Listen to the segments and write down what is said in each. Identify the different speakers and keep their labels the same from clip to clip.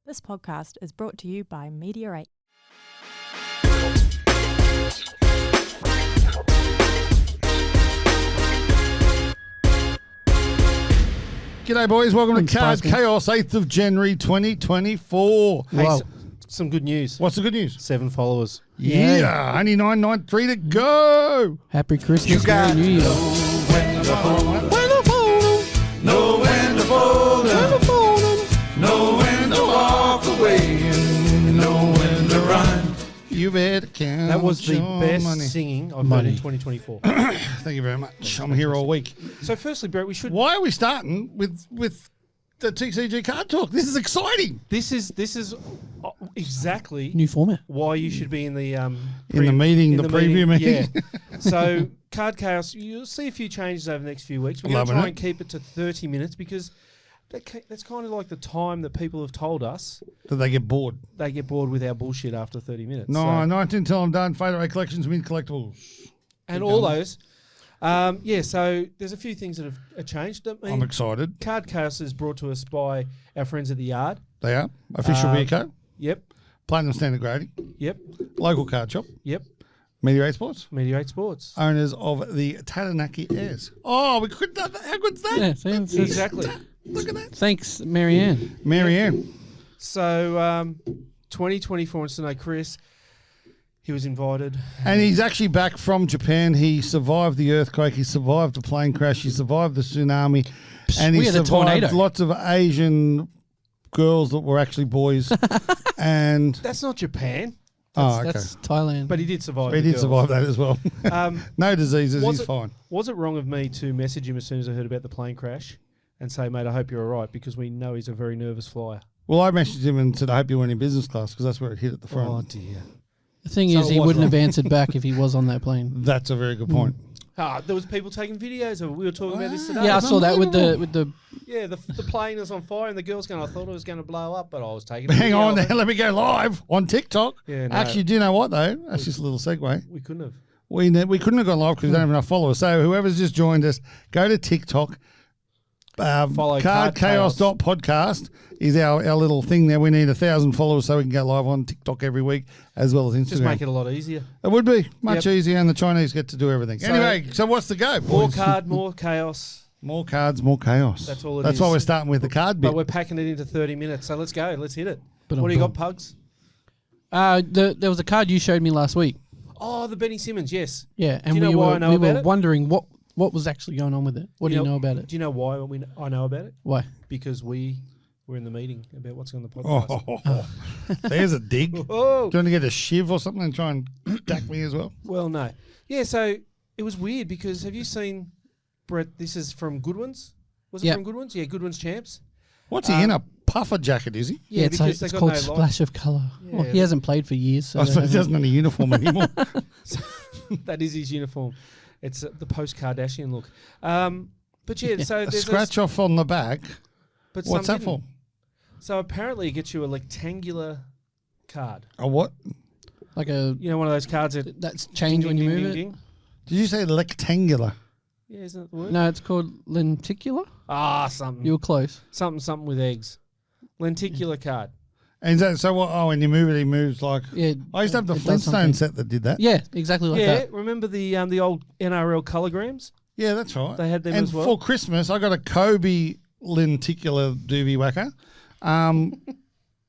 Speaker 1: This podcast is brought to you by Meteorate.
Speaker 2: G'day, boys. Welcome
Speaker 3: Thanks,
Speaker 2: to Card
Speaker 3: Pascal.
Speaker 2: Chaos, 8th of January 2024.
Speaker 3: Wow.
Speaker 4: Hey, some good news.
Speaker 2: What's the good news?
Speaker 4: 7 followers.
Speaker 2: Yeah, only 993 to go.
Speaker 3: Happy Christmas, Merry New Year.
Speaker 5: Know when to fold 'em, know when to walk away, and know when to run.
Speaker 2: You better count
Speaker 4: That was the
Speaker 2: your
Speaker 4: best
Speaker 2: money.
Speaker 4: singing I've heard
Speaker 3: Money.
Speaker 4: in 2024.
Speaker 2: Thank you very much. I'm here all week.
Speaker 4: So firstly, Brett, we should...
Speaker 2: Why are we starting with the TCG card talk? This is exciting.
Speaker 4: This is exactly
Speaker 3: New format.
Speaker 4: why you should be in the...
Speaker 2: In the meeting, the preview meeting.
Speaker 4: Yeah. So Card Chaos, you'll see a few changes over the next few weeks. We're going to
Speaker 2: Loving
Speaker 4: try
Speaker 2: it.
Speaker 4: and keep it to 30 minutes because that's kind of like the time that people have told us
Speaker 2: Did they get bored?
Speaker 4: they get bored with our bullshit after 30 minutes.
Speaker 2: No,
Speaker 4: So-
Speaker 2: 19 till I'm done. Favorite collections, mint collectibles.
Speaker 4: and all those. So there's a few things that have changed. I mean,
Speaker 2: I'm excited.
Speaker 4: Card Chaos is brought to us by our friends at the Yard.
Speaker 2: They are. Official beer co.
Speaker 4: Yep,
Speaker 2: Platinum Standard Grading.
Speaker 4: yep,
Speaker 2: Local card shop.
Speaker 4: yep.
Speaker 2: Meteorate Sports.
Speaker 4: Meteorate Sports.
Speaker 2: Owners of the Taranaki Airs. Oh, we could have that. How good's that?
Speaker 3: Yeah, see, it's-
Speaker 4: Exactly.
Speaker 2: Look at that.
Speaker 3: Thanks, Marianne.
Speaker 2: Marianne.
Speaker 4: So 2024 and Snow Chris, he was invited.
Speaker 2: And he's actually back from Japan. He survived the earthquake. He survived the plane crash. He survived the tsunami. And he
Speaker 3: we had a
Speaker 2: survived
Speaker 3: tornado.
Speaker 2: lots of Asian girls that were actually boys. And,
Speaker 4: That's not Japan,
Speaker 2: oh, okay.
Speaker 3: That's Thailand.
Speaker 4: but he did survive.
Speaker 2: He
Speaker 4: the
Speaker 2: did
Speaker 4: girls.
Speaker 2: survive that as well.
Speaker 4: Um,
Speaker 2: No diseases.
Speaker 4: was
Speaker 2: He's
Speaker 4: it-
Speaker 2: fine.
Speaker 4: was it wrong of me to message him as soon as I heard about the plane crash and say, mate, I hope you're all right, because we know he's a very nervous flyer.
Speaker 2: Well, I messaged him and said, I hope you went in business class because that's where it hit at the front.
Speaker 4: Oh, dear.
Speaker 3: the thing
Speaker 4: So
Speaker 3: is,
Speaker 4: it
Speaker 3: he
Speaker 4: was
Speaker 3: wouldn't
Speaker 4: wrong.
Speaker 3: have answered back if he was on that plane.
Speaker 2: That's a very good point.
Speaker 4: There was people taking videos of it. We were talking about this today.
Speaker 3: Yeah, I saw that with the.
Speaker 4: Yeah, the plane was on fire and the girl's going, I thought it was going to blow up, but I was taking a
Speaker 2: Hang
Speaker 4: video
Speaker 2: on
Speaker 4: of
Speaker 2: there.
Speaker 4: it.
Speaker 2: Let me go live on TikTok.
Speaker 4: Yeah, no.
Speaker 2: Actually, do you know what, though? That's just a little segue.
Speaker 4: We couldn't have.
Speaker 2: We couldn't have gone live because we don't have enough followers. So whoever's just joined us, go to TikTok.
Speaker 4: Follow Card
Speaker 2: Cardchaos.podcast is our little thing there. We need 1,000 followers so we can go live on TikTok every week as well as Instagram.
Speaker 4: Just make it a lot easier.
Speaker 2: It would be much
Speaker 4: Yep.
Speaker 2: easier, and the Chinese get to do everything.
Speaker 4: So-
Speaker 2: Anyway, so what's the go?
Speaker 4: More
Speaker 2: boys?
Speaker 4: card, more chaos.
Speaker 2: More cards, more chaos.
Speaker 4: That's all it
Speaker 2: That's
Speaker 4: is.
Speaker 2: why we're starting with the card bit.
Speaker 4: But we're packing it into 30 minutes. So let's go. Let's hit it.
Speaker 3: But
Speaker 4: What do you got, Pugs?
Speaker 3: There was a card you showed me last week.
Speaker 4: Oh, the Benny Simmons, yes.
Speaker 3: Yeah, and
Speaker 4: you know
Speaker 3: we
Speaker 4: why
Speaker 3: were
Speaker 4: I know
Speaker 3: we
Speaker 4: about
Speaker 3: were
Speaker 4: it?
Speaker 3: wondering what was actually going on with it. What do you know about it?
Speaker 4: Do you know why I know about it?
Speaker 3: Why?
Speaker 4: Because we were in the meeting about what's on the podcast.
Speaker 2: Oh, there's a dig. Do you
Speaker 4: Oh.
Speaker 2: want to get a shiv or something and try and dack me as well?
Speaker 4: Well, no. Yeah, so it was weird because have you seen, Brett, this is from Goodwins? Was it
Speaker 3: Yeah.
Speaker 4: from Goodwins? Yeah, Goodwins Champs.
Speaker 2: What's he in, a puffer jacket, is he?
Speaker 3: Yeah, it's, like,
Speaker 4: because
Speaker 3: it's
Speaker 4: they got
Speaker 3: called
Speaker 4: no
Speaker 3: Splash of Colour. Well,
Speaker 4: Yeah,
Speaker 3: he hasn't played for years, so
Speaker 2: I suppose he doesn't have a uniform anymore.
Speaker 4: That is his uniform. It's the post-Kardashian look. But yeah, so
Speaker 2: A
Speaker 4: there's
Speaker 2: scratch off on the back.
Speaker 4: but
Speaker 2: What's
Speaker 4: some
Speaker 2: that for?
Speaker 4: didn't. So apparently it gets you a rectangular card.
Speaker 2: A what?
Speaker 3: like a
Speaker 4: You know, one of those cards that
Speaker 3: that's change when you move it.
Speaker 2: Did you say rectangular?
Speaker 4: Yeah, isn't that the word?
Speaker 3: No, it's called lenticular.
Speaker 4: Something.
Speaker 3: You were close.
Speaker 4: Something with eggs. Lenticular card.
Speaker 2: And is that so? What? Oh, when you move it, he moves like.
Speaker 3: Yeah,
Speaker 2: I used to have the
Speaker 3: it does
Speaker 2: Flintstone
Speaker 3: something.
Speaker 2: set that did that.
Speaker 3: Yeah, exactly like
Speaker 4: Yeah,
Speaker 3: that.
Speaker 4: remember the old NRL colorgrams?
Speaker 2: Yeah, that's right.
Speaker 4: They had them
Speaker 2: and
Speaker 4: as well.
Speaker 2: for Christmas, I got a Kobe lenticular doobie whacker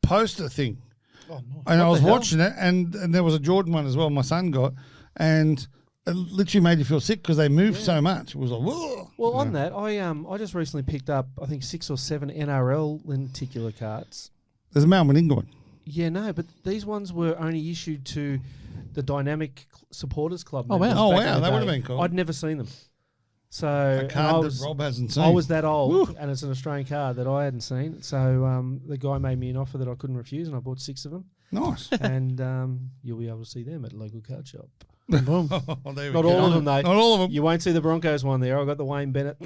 Speaker 2: poster thing.
Speaker 4: Oh, nice.
Speaker 2: And I was
Speaker 4: the hell?
Speaker 2: watching it, and there was a Jordan one as well. My son got, and it literally made you feel sick because they moved so much. It was like, whoa.
Speaker 4: Well, on that, I just recently picked up, I think, 6 or 7 NRL lenticular cards.
Speaker 2: There's a Melbourne England.
Speaker 4: Yeah, no, but these ones were only issued to the Dynamic Supporters Club.
Speaker 3: Oh, wow.
Speaker 4: members
Speaker 2: Oh,
Speaker 4: back
Speaker 2: wow,
Speaker 4: in the
Speaker 2: that would've
Speaker 4: day.
Speaker 2: been cool.
Speaker 4: I'd never seen them. So
Speaker 2: A
Speaker 4: and
Speaker 2: card
Speaker 4: I
Speaker 2: that
Speaker 4: was,
Speaker 2: Rob hasn't seen.
Speaker 4: I was that old, and it's an Australian card that I hadn't seen. So the guy made me an offer that I couldn't refuse, and I bought 6 of them.
Speaker 2: Nice.
Speaker 4: And you'll be able to see them at a local card shop.
Speaker 3: Boom.
Speaker 2: Oh, there we
Speaker 4: Not
Speaker 2: go.
Speaker 4: all of them, though.
Speaker 2: Not all of them.
Speaker 4: You won't see the Broncos one there. I got the Wayne Bennett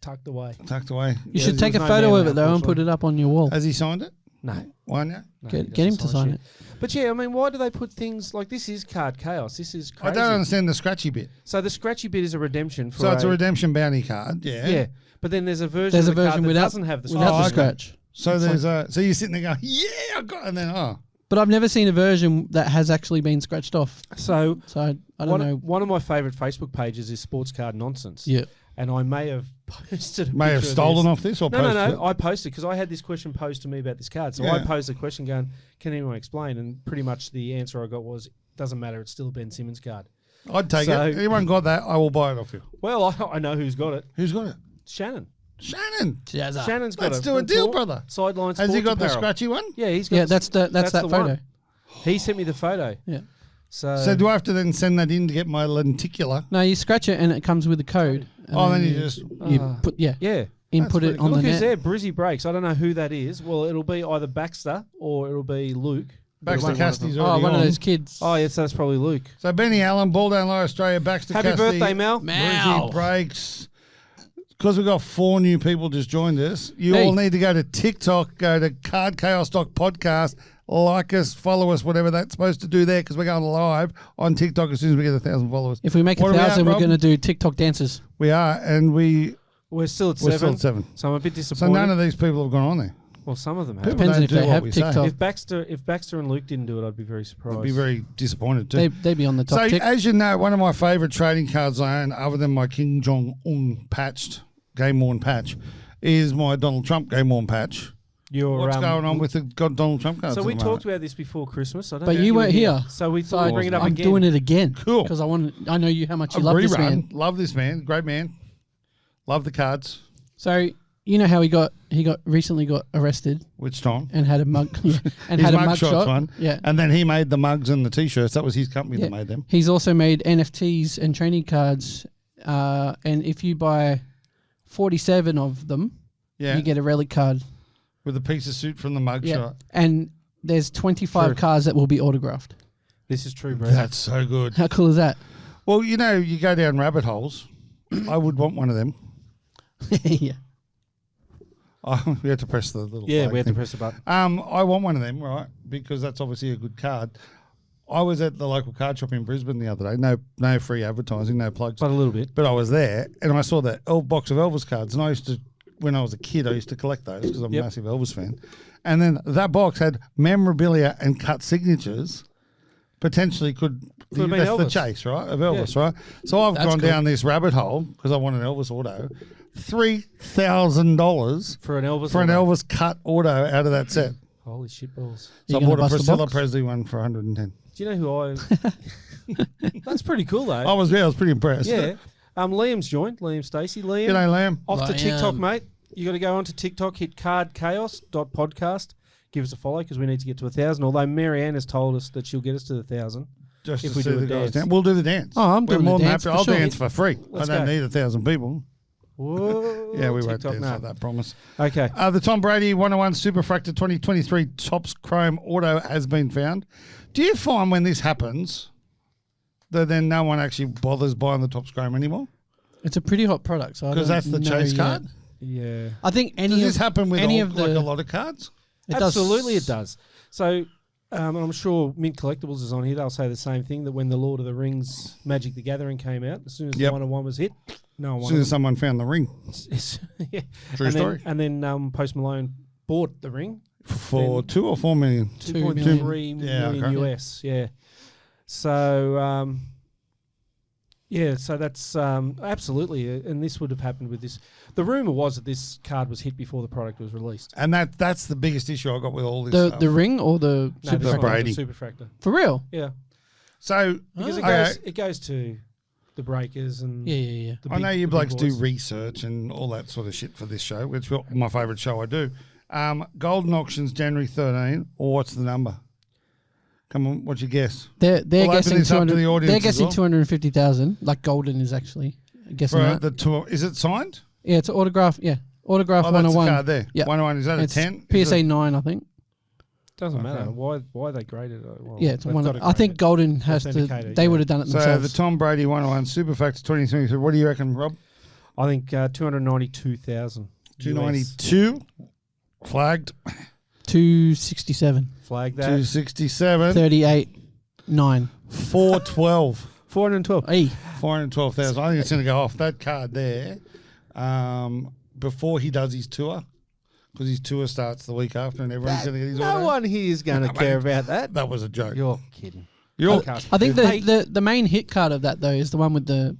Speaker 4: tucked away.
Speaker 2: Tucked away.
Speaker 3: You should
Speaker 4: there
Speaker 3: take a
Speaker 4: was no
Speaker 3: photo
Speaker 4: man
Speaker 3: of it
Speaker 4: there,
Speaker 3: though and put it up on your wall.
Speaker 2: Has he signed it?
Speaker 4: No.
Speaker 2: Why not?
Speaker 4: No,
Speaker 3: Get
Speaker 4: he
Speaker 3: him
Speaker 4: doesn't
Speaker 3: to sign
Speaker 4: shit.
Speaker 3: it.
Speaker 4: But yeah, I mean, why do they put things like this? Is card chaos. This is
Speaker 2: I
Speaker 4: crazy.
Speaker 2: don't understand the scratchy bit.
Speaker 4: So the scratchy bit is a redemption for
Speaker 2: So it's a redemption bounty card. Yeah.
Speaker 4: yeah. But then there's a version
Speaker 3: There's a
Speaker 4: of the card
Speaker 3: version
Speaker 4: that
Speaker 3: without
Speaker 4: doesn't have the
Speaker 3: without
Speaker 4: scratch.
Speaker 3: the
Speaker 2: okay.
Speaker 3: scratch.
Speaker 2: So so you're sitting there going, yeah, I got it. And then,
Speaker 3: But I've never seen a version that has actually been scratched off.
Speaker 4: So
Speaker 3: I don't know.
Speaker 4: One of my favourite Facebook pages is Sports Card Nonsense.
Speaker 3: Yeah.
Speaker 4: And I may have posted.
Speaker 2: may have stolen off this or posted it?
Speaker 4: No. I posted because I had this question posed to me about this card. So
Speaker 2: Yeah.
Speaker 4: I posed a question going, "Can anyone explain?" And pretty much the answer I got was, "Doesn't matter. It's still a Ben Simmons card."
Speaker 2: I'd take it. Anyone got that, I will buy it off you.
Speaker 4: Well, I know who's got it.
Speaker 2: Who's got it?
Speaker 4: Shannon.
Speaker 2: Shannon.
Speaker 4: Shannon's got it.
Speaker 2: Let's do a deal, brother.
Speaker 4: Sideline
Speaker 2: Has he
Speaker 4: Sports
Speaker 2: got the
Speaker 4: Apparel.
Speaker 2: scratchy one?
Speaker 4: Yeah, he's got.
Speaker 3: Yeah, that's that
Speaker 4: the
Speaker 3: photo.
Speaker 4: one. He sent me the photo.
Speaker 3: Yeah.
Speaker 2: So do I have to then send that in to get my lenticular?
Speaker 3: No, you scratch it and it comes with a code. and
Speaker 2: Then you just...
Speaker 3: put
Speaker 4: Yeah.
Speaker 3: input
Speaker 2: pretty
Speaker 3: it on
Speaker 4: Look
Speaker 3: the
Speaker 4: who's
Speaker 3: net.
Speaker 4: there, Brizzy Breaks. I don't know who that is. Well, it'll be either Baxter or it'll be Luke.
Speaker 2: Baxter
Speaker 4: It'll be one of
Speaker 2: Cassidy's
Speaker 4: them.
Speaker 2: already
Speaker 3: One of
Speaker 2: on.
Speaker 3: those kids.
Speaker 4: Oh, yes, that's probably Luke.
Speaker 2: So Benny Allen, Ball Down Low Australia, Baxter
Speaker 4: Happy
Speaker 2: Cassidy,
Speaker 4: birthday, Mel.
Speaker 2: Brizzy Breaks. Because we've got 4 new people just joined us, you
Speaker 3: Hey.
Speaker 2: all need to go to TikTok, go to Card Chaos Podcast, like us, follow us, whatever that's supposed to do there, because we're going live on TikTok as soon as we get 1,000 followers.
Speaker 3: If we make
Speaker 2: What are we at,
Speaker 3: 1,000, we're
Speaker 2: Rob?
Speaker 3: going to do TikTok dances.
Speaker 2: We are, and we're
Speaker 4: We're still at
Speaker 2: still
Speaker 4: 7.
Speaker 2: at 7.
Speaker 4: So I'm a bit
Speaker 2: So
Speaker 4: disappointed.
Speaker 2: none of these people have gone on there.
Speaker 4: Well, some of them have.
Speaker 2: People
Speaker 3: Depends
Speaker 2: don't
Speaker 3: if
Speaker 2: do
Speaker 3: they
Speaker 2: what
Speaker 3: have
Speaker 2: we say.
Speaker 3: TikTok.
Speaker 4: If Baxter and Luke didn't do it, I'd be very surprised.
Speaker 2: I'd be very disappointed too.
Speaker 3: They'd be on the top
Speaker 2: So,
Speaker 3: tick.
Speaker 2: as you know, one of my favourite trading cards I own, other than my Kim Jong-un patched, game-worn patch, is my Donald Trump game-worn patch. What's going on with the Donald Trump cards?
Speaker 4: So
Speaker 2: at
Speaker 4: we
Speaker 2: the
Speaker 4: talked
Speaker 2: moment?
Speaker 4: about this before Christmas. I don't
Speaker 3: But
Speaker 4: know
Speaker 3: you
Speaker 4: if were
Speaker 3: weren't here.
Speaker 4: So we
Speaker 3: So
Speaker 4: thought we'd bring it up
Speaker 3: I'm
Speaker 4: again.
Speaker 3: doing it again.
Speaker 2: Cool.
Speaker 3: Because I know you how much
Speaker 2: A
Speaker 3: you love this
Speaker 2: rerun.
Speaker 3: man.
Speaker 2: Love this man. Great man. Love the cards.
Speaker 3: So you know how he recently got arrested
Speaker 2: Which time?
Speaker 3: and had a mug and
Speaker 2: His
Speaker 3: had a
Speaker 2: mug
Speaker 3: mug
Speaker 2: shots
Speaker 3: shot.
Speaker 2: one.
Speaker 3: Yeah.
Speaker 2: And then he made the mugs and the T-shirts. That was his company
Speaker 3: Yeah.
Speaker 2: that made them.
Speaker 3: He's also made NFTs and training cards. And if you buy 47 of them,
Speaker 2: Yeah.
Speaker 3: you get a relic card.
Speaker 2: With a piece of suit from the mug
Speaker 3: Yeah.
Speaker 2: shot.
Speaker 3: And there's 25
Speaker 4: True.
Speaker 3: cards that will be autographed.
Speaker 4: This is true, Brad.
Speaker 2: That's so good.
Speaker 3: How cool is that?
Speaker 2: Well, you know, you go down rabbit holes. I would want one of them.
Speaker 3: Yeah.
Speaker 2: Oh, we had to press the little
Speaker 4: Yeah,
Speaker 2: flag
Speaker 4: we had to
Speaker 2: thing.
Speaker 4: press the button.
Speaker 2: I want one of them, right? Because that's obviously a good card. I was at the local card shop in Brisbane the other day. No free advertising, no plugs.
Speaker 4: But a little bit.
Speaker 2: But I was there and I saw that box of Elvis cards. And I used to, when I was a kid, I used to collect those because I'm
Speaker 4: Yep.
Speaker 2: a massive Elvis fan. And then that box had memorabilia and cut signatures. Potentially could
Speaker 4: have been
Speaker 2: that's the
Speaker 4: Elvis.
Speaker 2: chase, right? Of Elvis, right? So I've
Speaker 3: That's
Speaker 2: gone
Speaker 3: cool.
Speaker 2: down this rabbit hole because I want an Elvis auto. $3,000
Speaker 4: For an Elvis.
Speaker 2: for an
Speaker 4: auto.
Speaker 2: Elvis cut auto out of that set.
Speaker 4: Holy shit balls.
Speaker 2: So I
Speaker 3: You gonna
Speaker 2: bought a
Speaker 3: bust the
Speaker 2: Priscilla
Speaker 3: box?
Speaker 2: Presley one for 110.
Speaker 4: Do you know who I... That's pretty cool, though.
Speaker 2: I was pretty impressed.
Speaker 4: Yeah. Liam's joined. Liam Stacey. Liam.
Speaker 2: G'day, Lamb.
Speaker 4: Off to
Speaker 3: Liam.
Speaker 4: TikTok, mate. You got to go onto TikTok, hit cardchaos.podcast. Give us a follow because we need to get to 1,000. Although Marianne has told us that she'll get us to 1,000.
Speaker 2: Just
Speaker 4: If
Speaker 2: to
Speaker 4: we
Speaker 2: see
Speaker 4: do a
Speaker 2: the guys
Speaker 4: dance.
Speaker 2: dance. We'll do the dance.
Speaker 3: Oh, I'm
Speaker 2: We're
Speaker 3: doing
Speaker 2: more
Speaker 3: the
Speaker 2: than
Speaker 3: dance
Speaker 2: happy.
Speaker 3: for
Speaker 2: I'll
Speaker 3: sure.
Speaker 2: dance for free.
Speaker 4: Let's
Speaker 2: I don't
Speaker 4: go.
Speaker 2: need 1,000 people.
Speaker 4: Whoa.
Speaker 2: Yeah, we won't
Speaker 4: TikTok,
Speaker 2: dance
Speaker 4: no.
Speaker 2: like that, promise.
Speaker 4: Okay.
Speaker 2: The Tom Brady 101 Superfractor 2023 Topps Chrome Auto has been found. Do you find when this happens that then no one actually bothers buying the Topps Chrome anymore?
Speaker 3: It's a pretty hot product. So
Speaker 2: Because that's the chase card?
Speaker 4: Yeah.
Speaker 3: I think any
Speaker 2: Does
Speaker 3: of
Speaker 2: this happen with
Speaker 3: any
Speaker 2: all,
Speaker 3: of the
Speaker 2: like a lot of cards?
Speaker 3: it does.
Speaker 4: Absolutely, it does. So I'm sure Mint Collectibles is on here. They'll say the same thing, that when the Lord of the Rings Magic the Gathering came out, as soon as
Speaker 2: Yep.
Speaker 4: the 101 was hit, no one
Speaker 2: As soon as someone found the ring.
Speaker 4: yeah.
Speaker 2: True
Speaker 4: and
Speaker 2: story.
Speaker 4: Then Post Malone bought the ring.
Speaker 2: For
Speaker 4: Then-
Speaker 2: 2 or 4 million?
Speaker 4: 2.3
Speaker 2: Yeah,
Speaker 4: million
Speaker 2: okay.
Speaker 4: US, yeah. So, so that's absolutely, and this would have happened with this. The rumor was that this card was hit before the product was released.
Speaker 2: And that's the biggest issue I got with all this
Speaker 3: the
Speaker 2: stuff.
Speaker 3: the ring or the
Speaker 4: No,
Speaker 2: Super
Speaker 4: this one was
Speaker 2: Brady.
Speaker 4: the Superfractor.
Speaker 3: for real?
Speaker 4: Yeah,
Speaker 2: So,
Speaker 4: because
Speaker 2: okay,
Speaker 4: it goes to the breakers and
Speaker 3: Yeah.
Speaker 4: the
Speaker 2: I
Speaker 4: big-
Speaker 2: know you
Speaker 4: the big
Speaker 2: blokes do
Speaker 4: boys.
Speaker 2: research and all that sort of shit for this show, which is my favourite show I do. Golden Auctions January 13, or what's the number? Come on, what's your guess?
Speaker 3: They're
Speaker 2: We'll open
Speaker 3: guessing
Speaker 2: this up to
Speaker 3: 200.
Speaker 2: the audience
Speaker 3: They're
Speaker 2: as
Speaker 3: guessing
Speaker 2: well.
Speaker 3: 250,000. Like Golden is actually guessing
Speaker 2: For
Speaker 3: that.
Speaker 2: the tour, is it signed?
Speaker 3: Yeah, it's an autograph. Yeah, autograph
Speaker 2: Oh, that's the
Speaker 3: 101.
Speaker 2: card there.
Speaker 3: Yeah.
Speaker 2: 101, is that
Speaker 3: It's
Speaker 2: a 10?
Speaker 3: PSA 9, I think.
Speaker 4: Doesn't
Speaker 2: Okay.
Speaker 4: matter why they graded it. Well,
Speaker 3: Yeah, it's
Speaker 4: they've
Speaker 3: one.
Speaker 4: gotta
Speaker 3: I think
Speaker 4: grade it.
Speaker 3: Golden has to.
Speaker 4: Authenticated,
Speaker 3: They
Speaker 4: yeah.
Speaker 3: would have done it
Speaker 2: So
Speaker 3: themselves.
Speaker 2: the Tom Brady 101 Superfactor 2023, what do you reckon, Rob?
Speaker 4: I think 292,000.
Speaker 2: 292, flagged,
Speaker 3: 267,
Speaker 4: Flag that.
Speaker 2: 267,
Speaker 3: 38, 9.
Speaker 2: 412.
Speaker 4: 412.
Speaker 3: Hey,
Speaker 2: 412,000. I think it's going to go off that card there before he does his tour. because his tour starts the week after and everyone's going to get his
Speaker 4: No
Speaker 2: auto.
Speaker 4: one here is going to care about that.
Speaker 2: That was a joke.
Speaker 4: You're kidding.
Speaker 3: I think the main hit card of that though is the one with the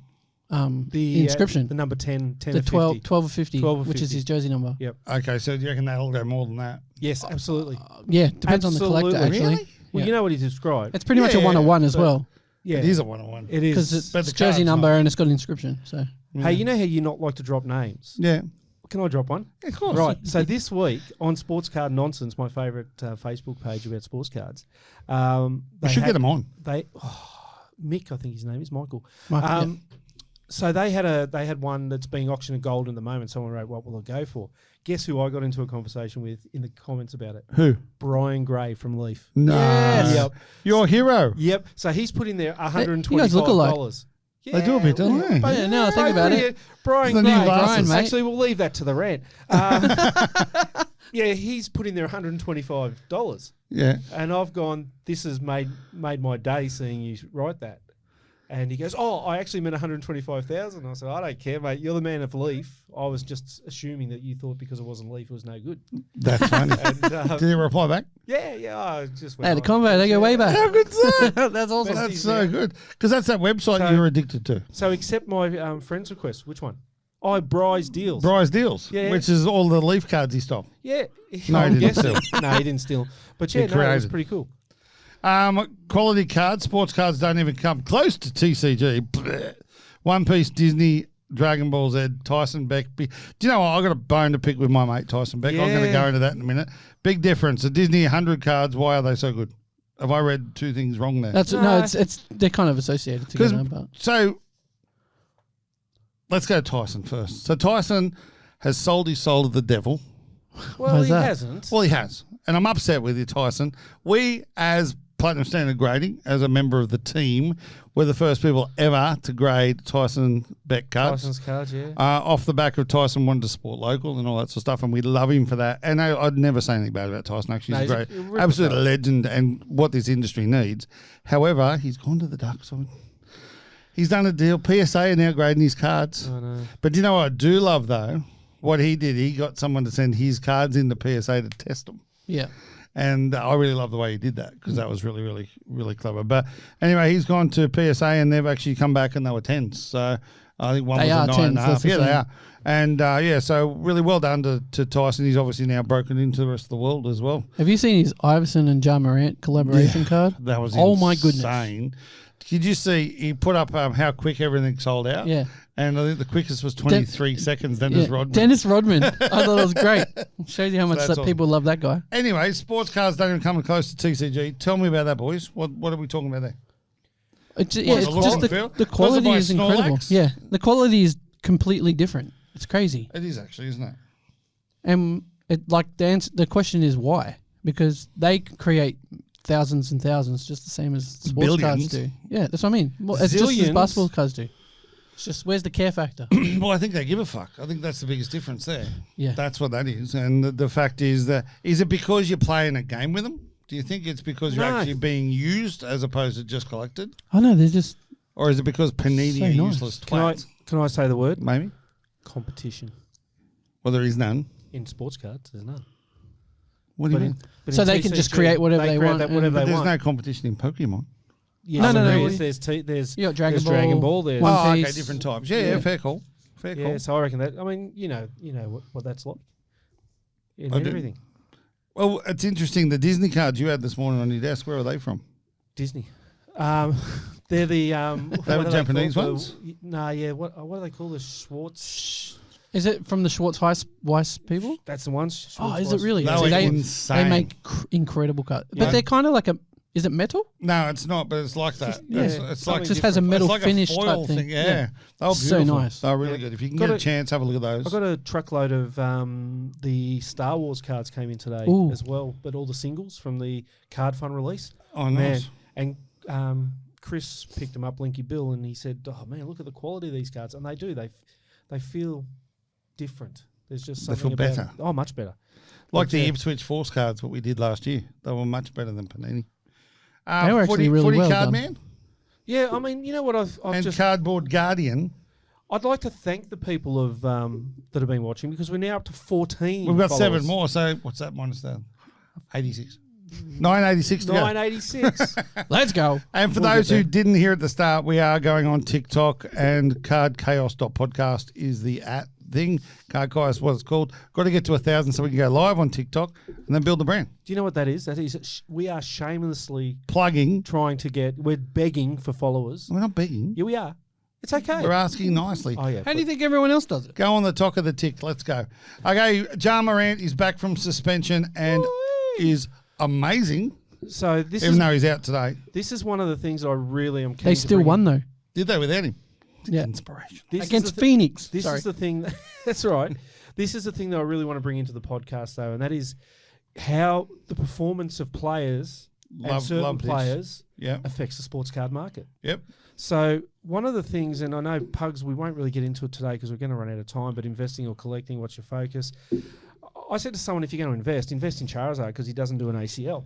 Speaker 3: inscription,
Speaker 4: the number 10
Speaker 3: the
Speaker 4: of
Speaker 3: 12
Speaker 4: 50.
Speaker 3: of 50,
Speaker 4: 12 of
Speaker 3: which is
Speaker 4: 50.
Speaker 3: his jersey number.
Speaker 4: Yep.
Speaker 2: Okay, so do you reckon that'll go more than that?
Speaker 4: Yes, absolutely.
Speaker 3: Yeah, depends on the collector
Speaker 4: Absolutely.
Speaker 3: actually.
Speaker 2: Really?
Speaker 4: Well,
Speaker 3: Yeah.
Speaker 4: you know what he described.
Speaker 3: It's pretty much a
Speaker 2: Yeah,
Speaker 3: 1-on-1 as
Speaker 4: but-
Speaker 3: well
Speaker 4: Yeah,
Speaker 2: It is a 1-on-1.
Speaker 4: It
Speaker 3: because
Speaker 4: is.
Speaker 3: it's
Speaker 2: But the
Speaker 3: jersey
Speaker 2: card's
Speaker 3: number
Speaker 2: not.
Speaker 3: and it's got an inscription. So
Speaker 4: Hey, you know how you not like to drop names?
Speaker 2: Yeah.
Speaker 4: Can I drop one?
Speaker 2: Of course.
Speaker 4: Right. So this week on Sports Card Nonsense, my favourite Facebook page about sports cards,
Speaker 2: We should get them on.
Speaker 4: Mick, I think his name is Michael.
Speaker 3: Michael,
Speaker 4: So they had one that's being auctioned at gold at the moment. Someone wrote, "What will it go for?" Guess who I got into a conversation with in the comments about it?
Speaker 2: Who?
Speaker 4: Brian Gray from Leaf.
Speaker 2: No.
Speaker 4: Yep.
Speaker 2: Your hero.
Speaker 4: Yep. So he's put in there $125.
Speaker 3: You guys look alike.
Speaker 2: They do a bit, don't they?
Speaker 3: But yeah, now I think about it.
Speaker 4: Brian
Speaker 2: It's the new
Speaker 4: Gray.
Speaker 2: glasses.
Speaker 3: Brian, mate.
Speaker 4: Actually, we'll leave that to the rant. Yeah, he's put in there $125.
Speaker 2: Yeah.
Speaker 4: And I've gone, this has made my day seeing you write that. And he goes, oh, I actually meant 125,000. I said, I don't care, mate. You're the man of Leaf. I was just assuming that you thought because it wasn't Leaf, it was no good.
Speaker 2: That's funny.
Speaker 4: And,
Speaker 2: Did he reply back?
Speaker 4: yeah, I just went
Speaker 3: Hey, the
Speaker 4: on.
Speaker 3: combo, they go way back.
Speaker 2: How good's that?
Speaker 3: That's awesome.
Speaker 4: Best
Speaker 2: That's
Speaker 4: is
Speaker 2: so
Speaker 4: now.
Speaker 2: good. Because that's that website
Speaker 4: So-
Speaker 2: you're addicted to.
Speaker 4: So accept my friend's request. Which one? Oh, Bry's Deals.
Speaker 2: Bryce Deals,
Speaker 4: Yeah.
Speaker 2: which is all the Leaf cards he stole.
Speaker 4: Yeah.
Speaker 2: No, he
Speaker 4: I'm
Speaker 2: didn't
Speaker 4: guessing. No, he didn't steal. But yeah,
Speaker 2: He
Speaker 4: no, it was
Speaker 2: created.
Speaker 4: pretty cool.
Speaker 2: Quality cards, sports cards don't even come close to TCG. Blech. One Piece, Disney, Dragon Ball Z, Tyson Beck. Do you know what? I've got a bone to pick with my mate Tyson Beck. I'm going to
Speaker 4: Yeah.
Speaker 2: go into that in a minute. Big difference. The Disney 100 cards, why are they so good? Have I read two things wrong there?
Speaker 3: That's no, it's they're kind of associated together. But
Speaker 2: So let's go Tyson first. So Tyson has sold his soul to the devil.
Speaker 4: Well,
Speaker 3: How's
Speaker 4: he
Speaker 3: that?
Speaker 4: hasn't.
Speaker 2: Well, he has. And I'm upset with you, Tyson. We, as Platinum Standard Grading, as a member of the team, were the first people ever to grade Tyson Beck cards.
Speaker 4: Tyson's cards, yeah.
Speaker 2: Off the back of Tyson wanted to support local and all that sort of stuff, and we love him for that. And I'd never say anything bad about Tyson. Actually, he's
Speaker 4: No,
Speaker 2: a
Speaker 4: he's
Speaker 2: great,
Speaker 4: a ripper
Speaker 2: absolute
Speaker 4: fella.
Speaker 2: legend and what this industry needs. However, he's gone to the dark side. He's done a deal. PSA are now grading his cards.
Speaker 4: I know.
Speaker 2: But you know what I do love, though? What he did, he got someone to send his cards into PSA to test them.
Speaker 3: yeah,
Speaker 2: And I really love the way he did that because that was really, really, really clever. But anyway, he's gone to PSA and they've actually come back and they were 10s. So I think one
Speaker 3: They
Speaker 2: was
Speaker 3: are
Speaker 2: a 9.5.
Speaker 3: 10s, that's the
Speaker 2: Yeah, they
Speaker 3: thing.
Speaker 2: are. And so really well done to Tyson. He's obviously now broken into the rest of the world as well.
Speaker 3: have you seen his Iverson and Ja Morant collaboration card?
Speaker 2: That was
Speaker 3: Oh my goodness.
Speaker 2: insane. Did you see he put up how quick everything sold out?
Speaker 3: Yeah.
Speaker 2: And I think the quickest was 23 seconds. Dennis
Speaker 3: Yeah,
Speaker 2: Rodman.
Speaker 3: Dennis Rodman. I thought it was great. Shows you how much
Speaker 2: that's
Speaker 3: that
Speaker 2: awesome.
Speaker 3: people love that guy.
Speaker 2: Anyway, sports cards don't even come close to TCG. Tell me about that, boys. What are we talking about there?
Speaker 3: It's,
Speaker 2: What,
Speaker 3: yeah,
Speaker 2: the
Speaker 3: it's
Speaker 2: look
Speaker 3: just
Speaker 2: and feel?
Speaker 3: the
Speaker 2: Was it
Speaker 3: quality
Speaker 2: by
Speaker 3: is incredible.
Speaker 2: Snorlax?
Speaker 3: Yeah, the quality is completely different. It's crazy.
Speaker 2: It is actually, isn't it?
Speaker 3: And the question is why? Because they create thousands and thousands, just the same as sports cards
Speaker 2: Billions.
Speaker 3: do. Yeah, that's what I mean. Well, it's just as
Speaker 4: Zillions.
Speaker 3: basketball cards do. It's just where's the care factor?
Speaker 2: Well, I think they give a fuck. I think that's the biggest difference there.
Speaker 3: Yeah.
Speaker 2: That's what that is. And the fact is that, is it because you're playing a game with them? Do you think it's because you're
Speaker 4: No.
Speaker 2: actually being used as opposed to just collected?
Speaker 3: I know they're just
Speaker 2: Or is it because Panini
Speaker 3: So
Speaker 2: are
Speaker 3: nice.
Speaker 2: useless twats?
Speaker 4: Can I say the word?
Speaker 2: Maybe.
Speaker 4: Competition.
Speaker 2: Well, there is none.
Speaker 4: In sports cards, there's none.
Speaker 2: What do you
Speaker 4: But
Speaker 2: mean?
Speaker 4: in- but
Speaker 3: So
Speaker 4: in
Speaker 3: they can just
Speaker 4: TCG,
Speaker 3: create whatever they
Speaker 4: create
Speaker 3: want
Speaker 4: that- whatever
Speaker 3: and-
Speaker 2: But
Speaker 4: they
Speaker 2: there's
Speaker 4: want.
Speaker 2: no competition in Pokemon.
Speaker 4: Yes,
Speaker 3: No,
Speaker 4: there
Speaker 3: no.
Speaker 4: is. There's
Speaker 3: you got Dragon
Speaker 4: there's
Speaker 3: Ball.
Speaker 4: Dragon Ball. There's
Speaker 3: One
Speaker 2: Oh, okay,
Speaker 3: Piece.
Speaker 2: different types. Yeah,
Speaker 3: Yeah.
Speaker 2: fair call. Fair call.
Speaker 4: yeah. So I reckon that. I mean, you know what that's like. In
Speaker 2: I do.
Speaker 4: everything.
Speaker 2: Well, it's interesting. The Disney cards you had this morning on your desk, where are they from?
Speaker 4: Disney. They're the
Speaker 2: They were
Speaker 4: what are
Speaker 2: Japanese
Speaker 4: called?
Speaker 2: ones?
Speaker 4: Nah, yeah. What are they called? The Schwartz.
Speaker 3: Is it from the Schwartz Weiss people?
Speaker 4: That's the ones.
Speaker 3: Oh,
Speaker 4: Schwartz
Speaker 3: is it
Speaker 4: was.
Speaker 3: really?
Speaker 2: They
Speaker 3: See,
Speaker 2: were
Speaker 3: they
Speaker 2: insane.
Speaker 3: make incredible cards,
Speaker 2: Yeah.
Speaker 3: but they're kind of like a. Is it metal?
Speaker 2: No, it's not, but it's like that.
Speaker 3: Yeah.
Speaker 2: It's like
Speaker 3: It just has a metal
Speaker 2: it's like
Speaker 3: finish
Speaker 2: a foil
Speaker 3: type thing.
Speaker 2: Yeah.
Speaker 3: Yeah.
Speaker 2: They were
Speaker 3: So
Speaker 2: beautiful.
Speaker 3: nice.
Speaker 2: They were really
Speaker 4: Yeah.
Speaker 2: good. If you can
Speaker 4: Got
Speaker 2: get a
Speaker 4: a-
Speaker 2: chance, have a look at those.
Speaker 4: I got a truckload of the Star Wars cards came in today
Speaker 3: Ooh.
Speaker 4: as well, but all the singles from the Card Fun release.
Speaker 2: Oh,
Speaker 4: Man,
Speaker 2: nice.
Speaker 4: and Chris picked them up, Linky Bill, and he said, "Oh man, look at the quality of these cards." And they do. They feel different. There's just
Speaker 2: They
Speaker 4: something
Speaker 2: feel
Speaker 4: about
Speaker 2: better.
Speaker 4: it. Oh, much better.
Speaker 2: Like the
Speaker 4: yeah.
Speaker 2: Ipswich Force cards, what we did last year. They were much better than Panini.
Speaker 3: They were actually really
Speaker 2: footy
Speaker 3: well
Speaker 2: card
Speaker 3: done.
Speaker 2: man
Speaker 4: Yeah, I mean, you know what I've
Speaker 2: and
Speaker 4: just
Speaker 2: Cardboard Guardian.
Speaker 4: I'd like to thank the people of that have been watching because we're now up to 14.
Speaker 2: We've got
Speaker 4: followers.
Speaker 2: 7 more. So what's that minus that? 86. 986 to go.
Speaker 4: 986.
Speaker 3: Let's go.
Speaker 2: And for
Speaker 4: We'll
Speaker 2: those
Speaker 4: get
Speaker 2: who
Speaker 4: there.
Speaker 2: didn't hear at the start, we are going on TikTok, and cardchaos.podcast is the thing. Card Chaos, what it's called. Got to get to 1,000 so we can go live on TikTok and then build the brand.
Speaker 4: Do you know what that is? That is, we are shamelessly
Speaker 2: Plugging.
Speaker 4: trying to get. We're begging for followers.
Speaker 2: We're not begging.
Speaker 4: Yeah, we are. It's okay.
Speaker 2: We're asking nicely.
Speaker 4: Oh yeah.
Speaker 3: How do you think everyone else does it?
Speaker 2: Go on the top of the tick. Let's go. Okay, Ja Morant is back from suspension and is amazing,
Speaker 4: So this
Speaker 2: even
Speaker 4: is
Speaker 2: though he's out today.
Speaker 4: this is one of the things I really am. Keen
Speaker 3: They
Speaker 4: to
Speaker 3: still
Speaker 4: bring
Speaker 3: won
Speaker 4: in.
Speaker 3: though.
Speaker 2: Did they without him?
Speaker 3: Yeah.
Speaker 2: Inspiration.
Speaker 4: This is
Speaker 3: Against
Speaker 4: the
Speaker 3: Phoenix.
Speaker 4: This
Speaker 3: Sorry.
Speaker 4: is the thing. That's right. This is the thing that I really want to bring into the podcast, though, and that is how the performance of players and certain
Speaker 2: love this.
Speaker 4: players
Speaker 2: Yep.
Speaker 4: affects the sports card market.
Speaker 2: Yep.
Speaker 4: So one of the things, and I know Pugs, we won't really get into it today because we're going to run out of time. But investing or collecting, what's your focus? I said to someone, if you're going to invest in Charizard because he doesn't do an ACL,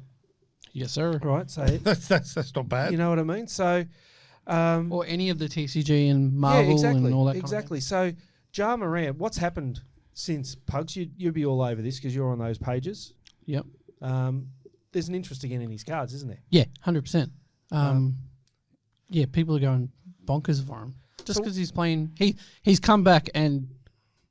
Speaker 3: Yes, sir.
Speaker 4: right? So
Speaker 2: That's not bad.
Speaker 4: you know what I mean. So
Speaker 3: Or any of the TCG and Marvel
Speaker 4: yeah, exactly,
Speaker 3: and all that.
Speaker 4: exactly. So Ja Morant, what's happened since Pugs? You'd be all over this because you're on those pages.
Speaker 3: Kind of thing. Yep.
Speaker 4: There's an interest again in his cards, isn't there?
Speaker 3: Yeah, 100%. Yeah, people are going bonkers for him just
Speaker 4: So-
Speaker 3: because he's playing. He's come back and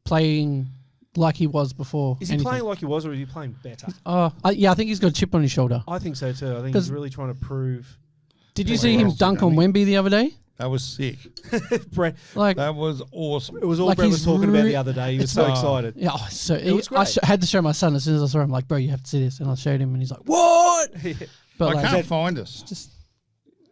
Speaker 3: playing like he was before.
Speaker 4: Is he
Speaker 3: anything.
Speaker 4: playing like he was, or is he playing better?
Speaker 3: Yeah, I think he's got a chip on his shoulder.
Speaker 4: I think so too. I think
Speaker 3: 'Cause-
Speaker 4: he's really trying to prove.
Speaker 3: Did you
Speaker 2: Like
Speaker 3: see him
Speaker 2: Russell
Speaker 3: dunk on
Speaker 2: Gunning.
Speaker 3: Wemby the other day?
Speaker 2: That was sick.
Speaker 4: Brett,
Speaker 3: Like,
Speaker 2: That was awesome.
Speaker 4: it was all
Speaker 3: Like
Speaker 4: Brett was
Speaker 3: he's
Speaker 4: talking about
Speaker 3: re-
Speaker 4: the other day. He was
Speaker 3: it's
Speaker 4: so
Speaker 2: like-
Speaker 4: excited.
Speaker 3: yeah, so
Speaker 4: was
Speaker 3: I
Speaker 4: great.
Speaker 3: had to show my son as soon as I saw him. Like, bro, you have to see this, and I showed him, and he's like, "What?" But
Speaker 2: I
Speaker 3: like,
Speaker 2: can't find us.
Speaker 3: just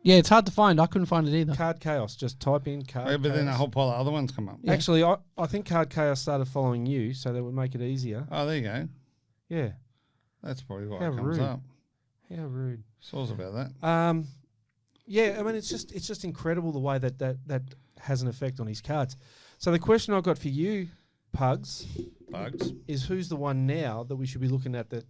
Speaker 3: yeah, it's hard to find. I couldn't find it either.
Speaker 4: Card Chaos. Just type in Card
Speaker 2: But then a
Speaker 4: Chaos.
Speaker 2: whole pile of other ones come up.
Speaker 3: Yeah.
Speaker 4: Actually, I think Card Chaos started following you, so that would make it easier.
Speaker 2: Oh, there you go.
Speaker 4: Yeah.
Speaker 2: That's probably why
Speaker 4: How
Speaker 2: it comes
Speaker 4: rude.
Speaker 2: up.
Speaker 4: How rude.
Speaker 2: Source about that.
Speaker 4: Yeah, I mean it's just incredible the way that has an effect on his cards. So the question I've got for you, Pugs,
Speaker 2: Bugs.
Speaker 4: is who's the one now that we should be looking at? That.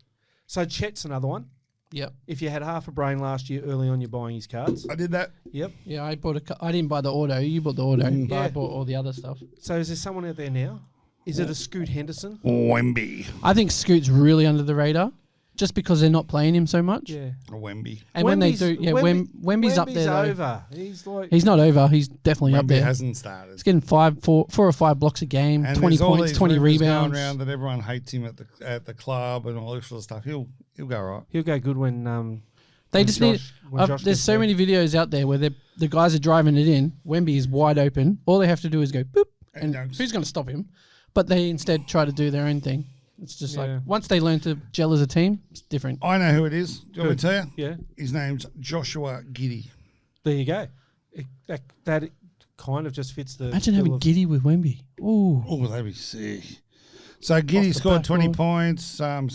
Speaker 4: So Chet's another one.
Speaker 3: Yep.
Speaker 4: If you had half a brain last year early on, you're buying his cards.
Speaker 2: I did that.
Speaker 4: Yep.
Speaker 3: Yeah, I bought I didn't buy the auto. You bought the auto. But I
Speaker 4: Yeah.
Speaker 3: bought all the other stuff.
Speaker 4: So is there someone out there now? Is it a Scoot Henderson?
Speaker 2: Wemby.
Speaker 3: I think Scoot's really under the radar, just because they're not playing him so much.
Speaker 4: Yeah.
Speaker 2: A Wemby.
Speaker 3: And when they
Speaker 4: Wemby's-
Speaker 3: do, yeah, Wemby's up there. Though.
Speaker 4: over. He's like
Speaker 3: He's not over. He's definitely up
Speaker 2: Wemby
Speaker 3: there.
Speaker 2: hasn't started.
Speaker 3: He's getting 4 or 5 blocks a game,
Speaker 2: And
Speaker 3: 20
Speaker 2: there's all
Speaker 3: points,
Speaker 2: these
Speaker 3: 20
Speaker 2: rumours
Speaker 3: rebounds.
Speaker 2: going around that everyone hates him at the club and all this sort of stuff. He'll go right.
Speaker 4: he'll go good when
Speaker 3: They
Speaker 4: when
Speaker 3: just
Speaker 4: Josh- when Josh
Speaker 3: there's
Speaker 4: gets
Speaker 3: so
Speaker 4: there.
Speaker 3: many videos out there where the guys are driving it in. Wemby is wide open. All they have to do is go boop,
Speaker 2: And
Speaker 3: and
Speaker 2: dunks.
Speaker 3: who's going to stop him? But they instead try to do their own thing. It's just
Speaker 4: Yeah.
Speaker 3: like once they learn to gel as a team, it's different.
Speaker 2: I know who it is. Do you want me to tell you?
Speaker 4: Yeah.
Speaker 2: His name's Joshua Giddy.
Speaker 4: There you go. That kind of just fits the.
Speaker 3: Imagine
Speaker 4: bill
Speaker 3: having
Speaker 4: of-
Speaker 3: Giddy with Wemby. Ooh,
Speaker 2: Oh, that'd be sick. So Giddy
Speaker 3: the
Speaker 2: scored 20
Speaker 3: backboard.
Speaker 2: points,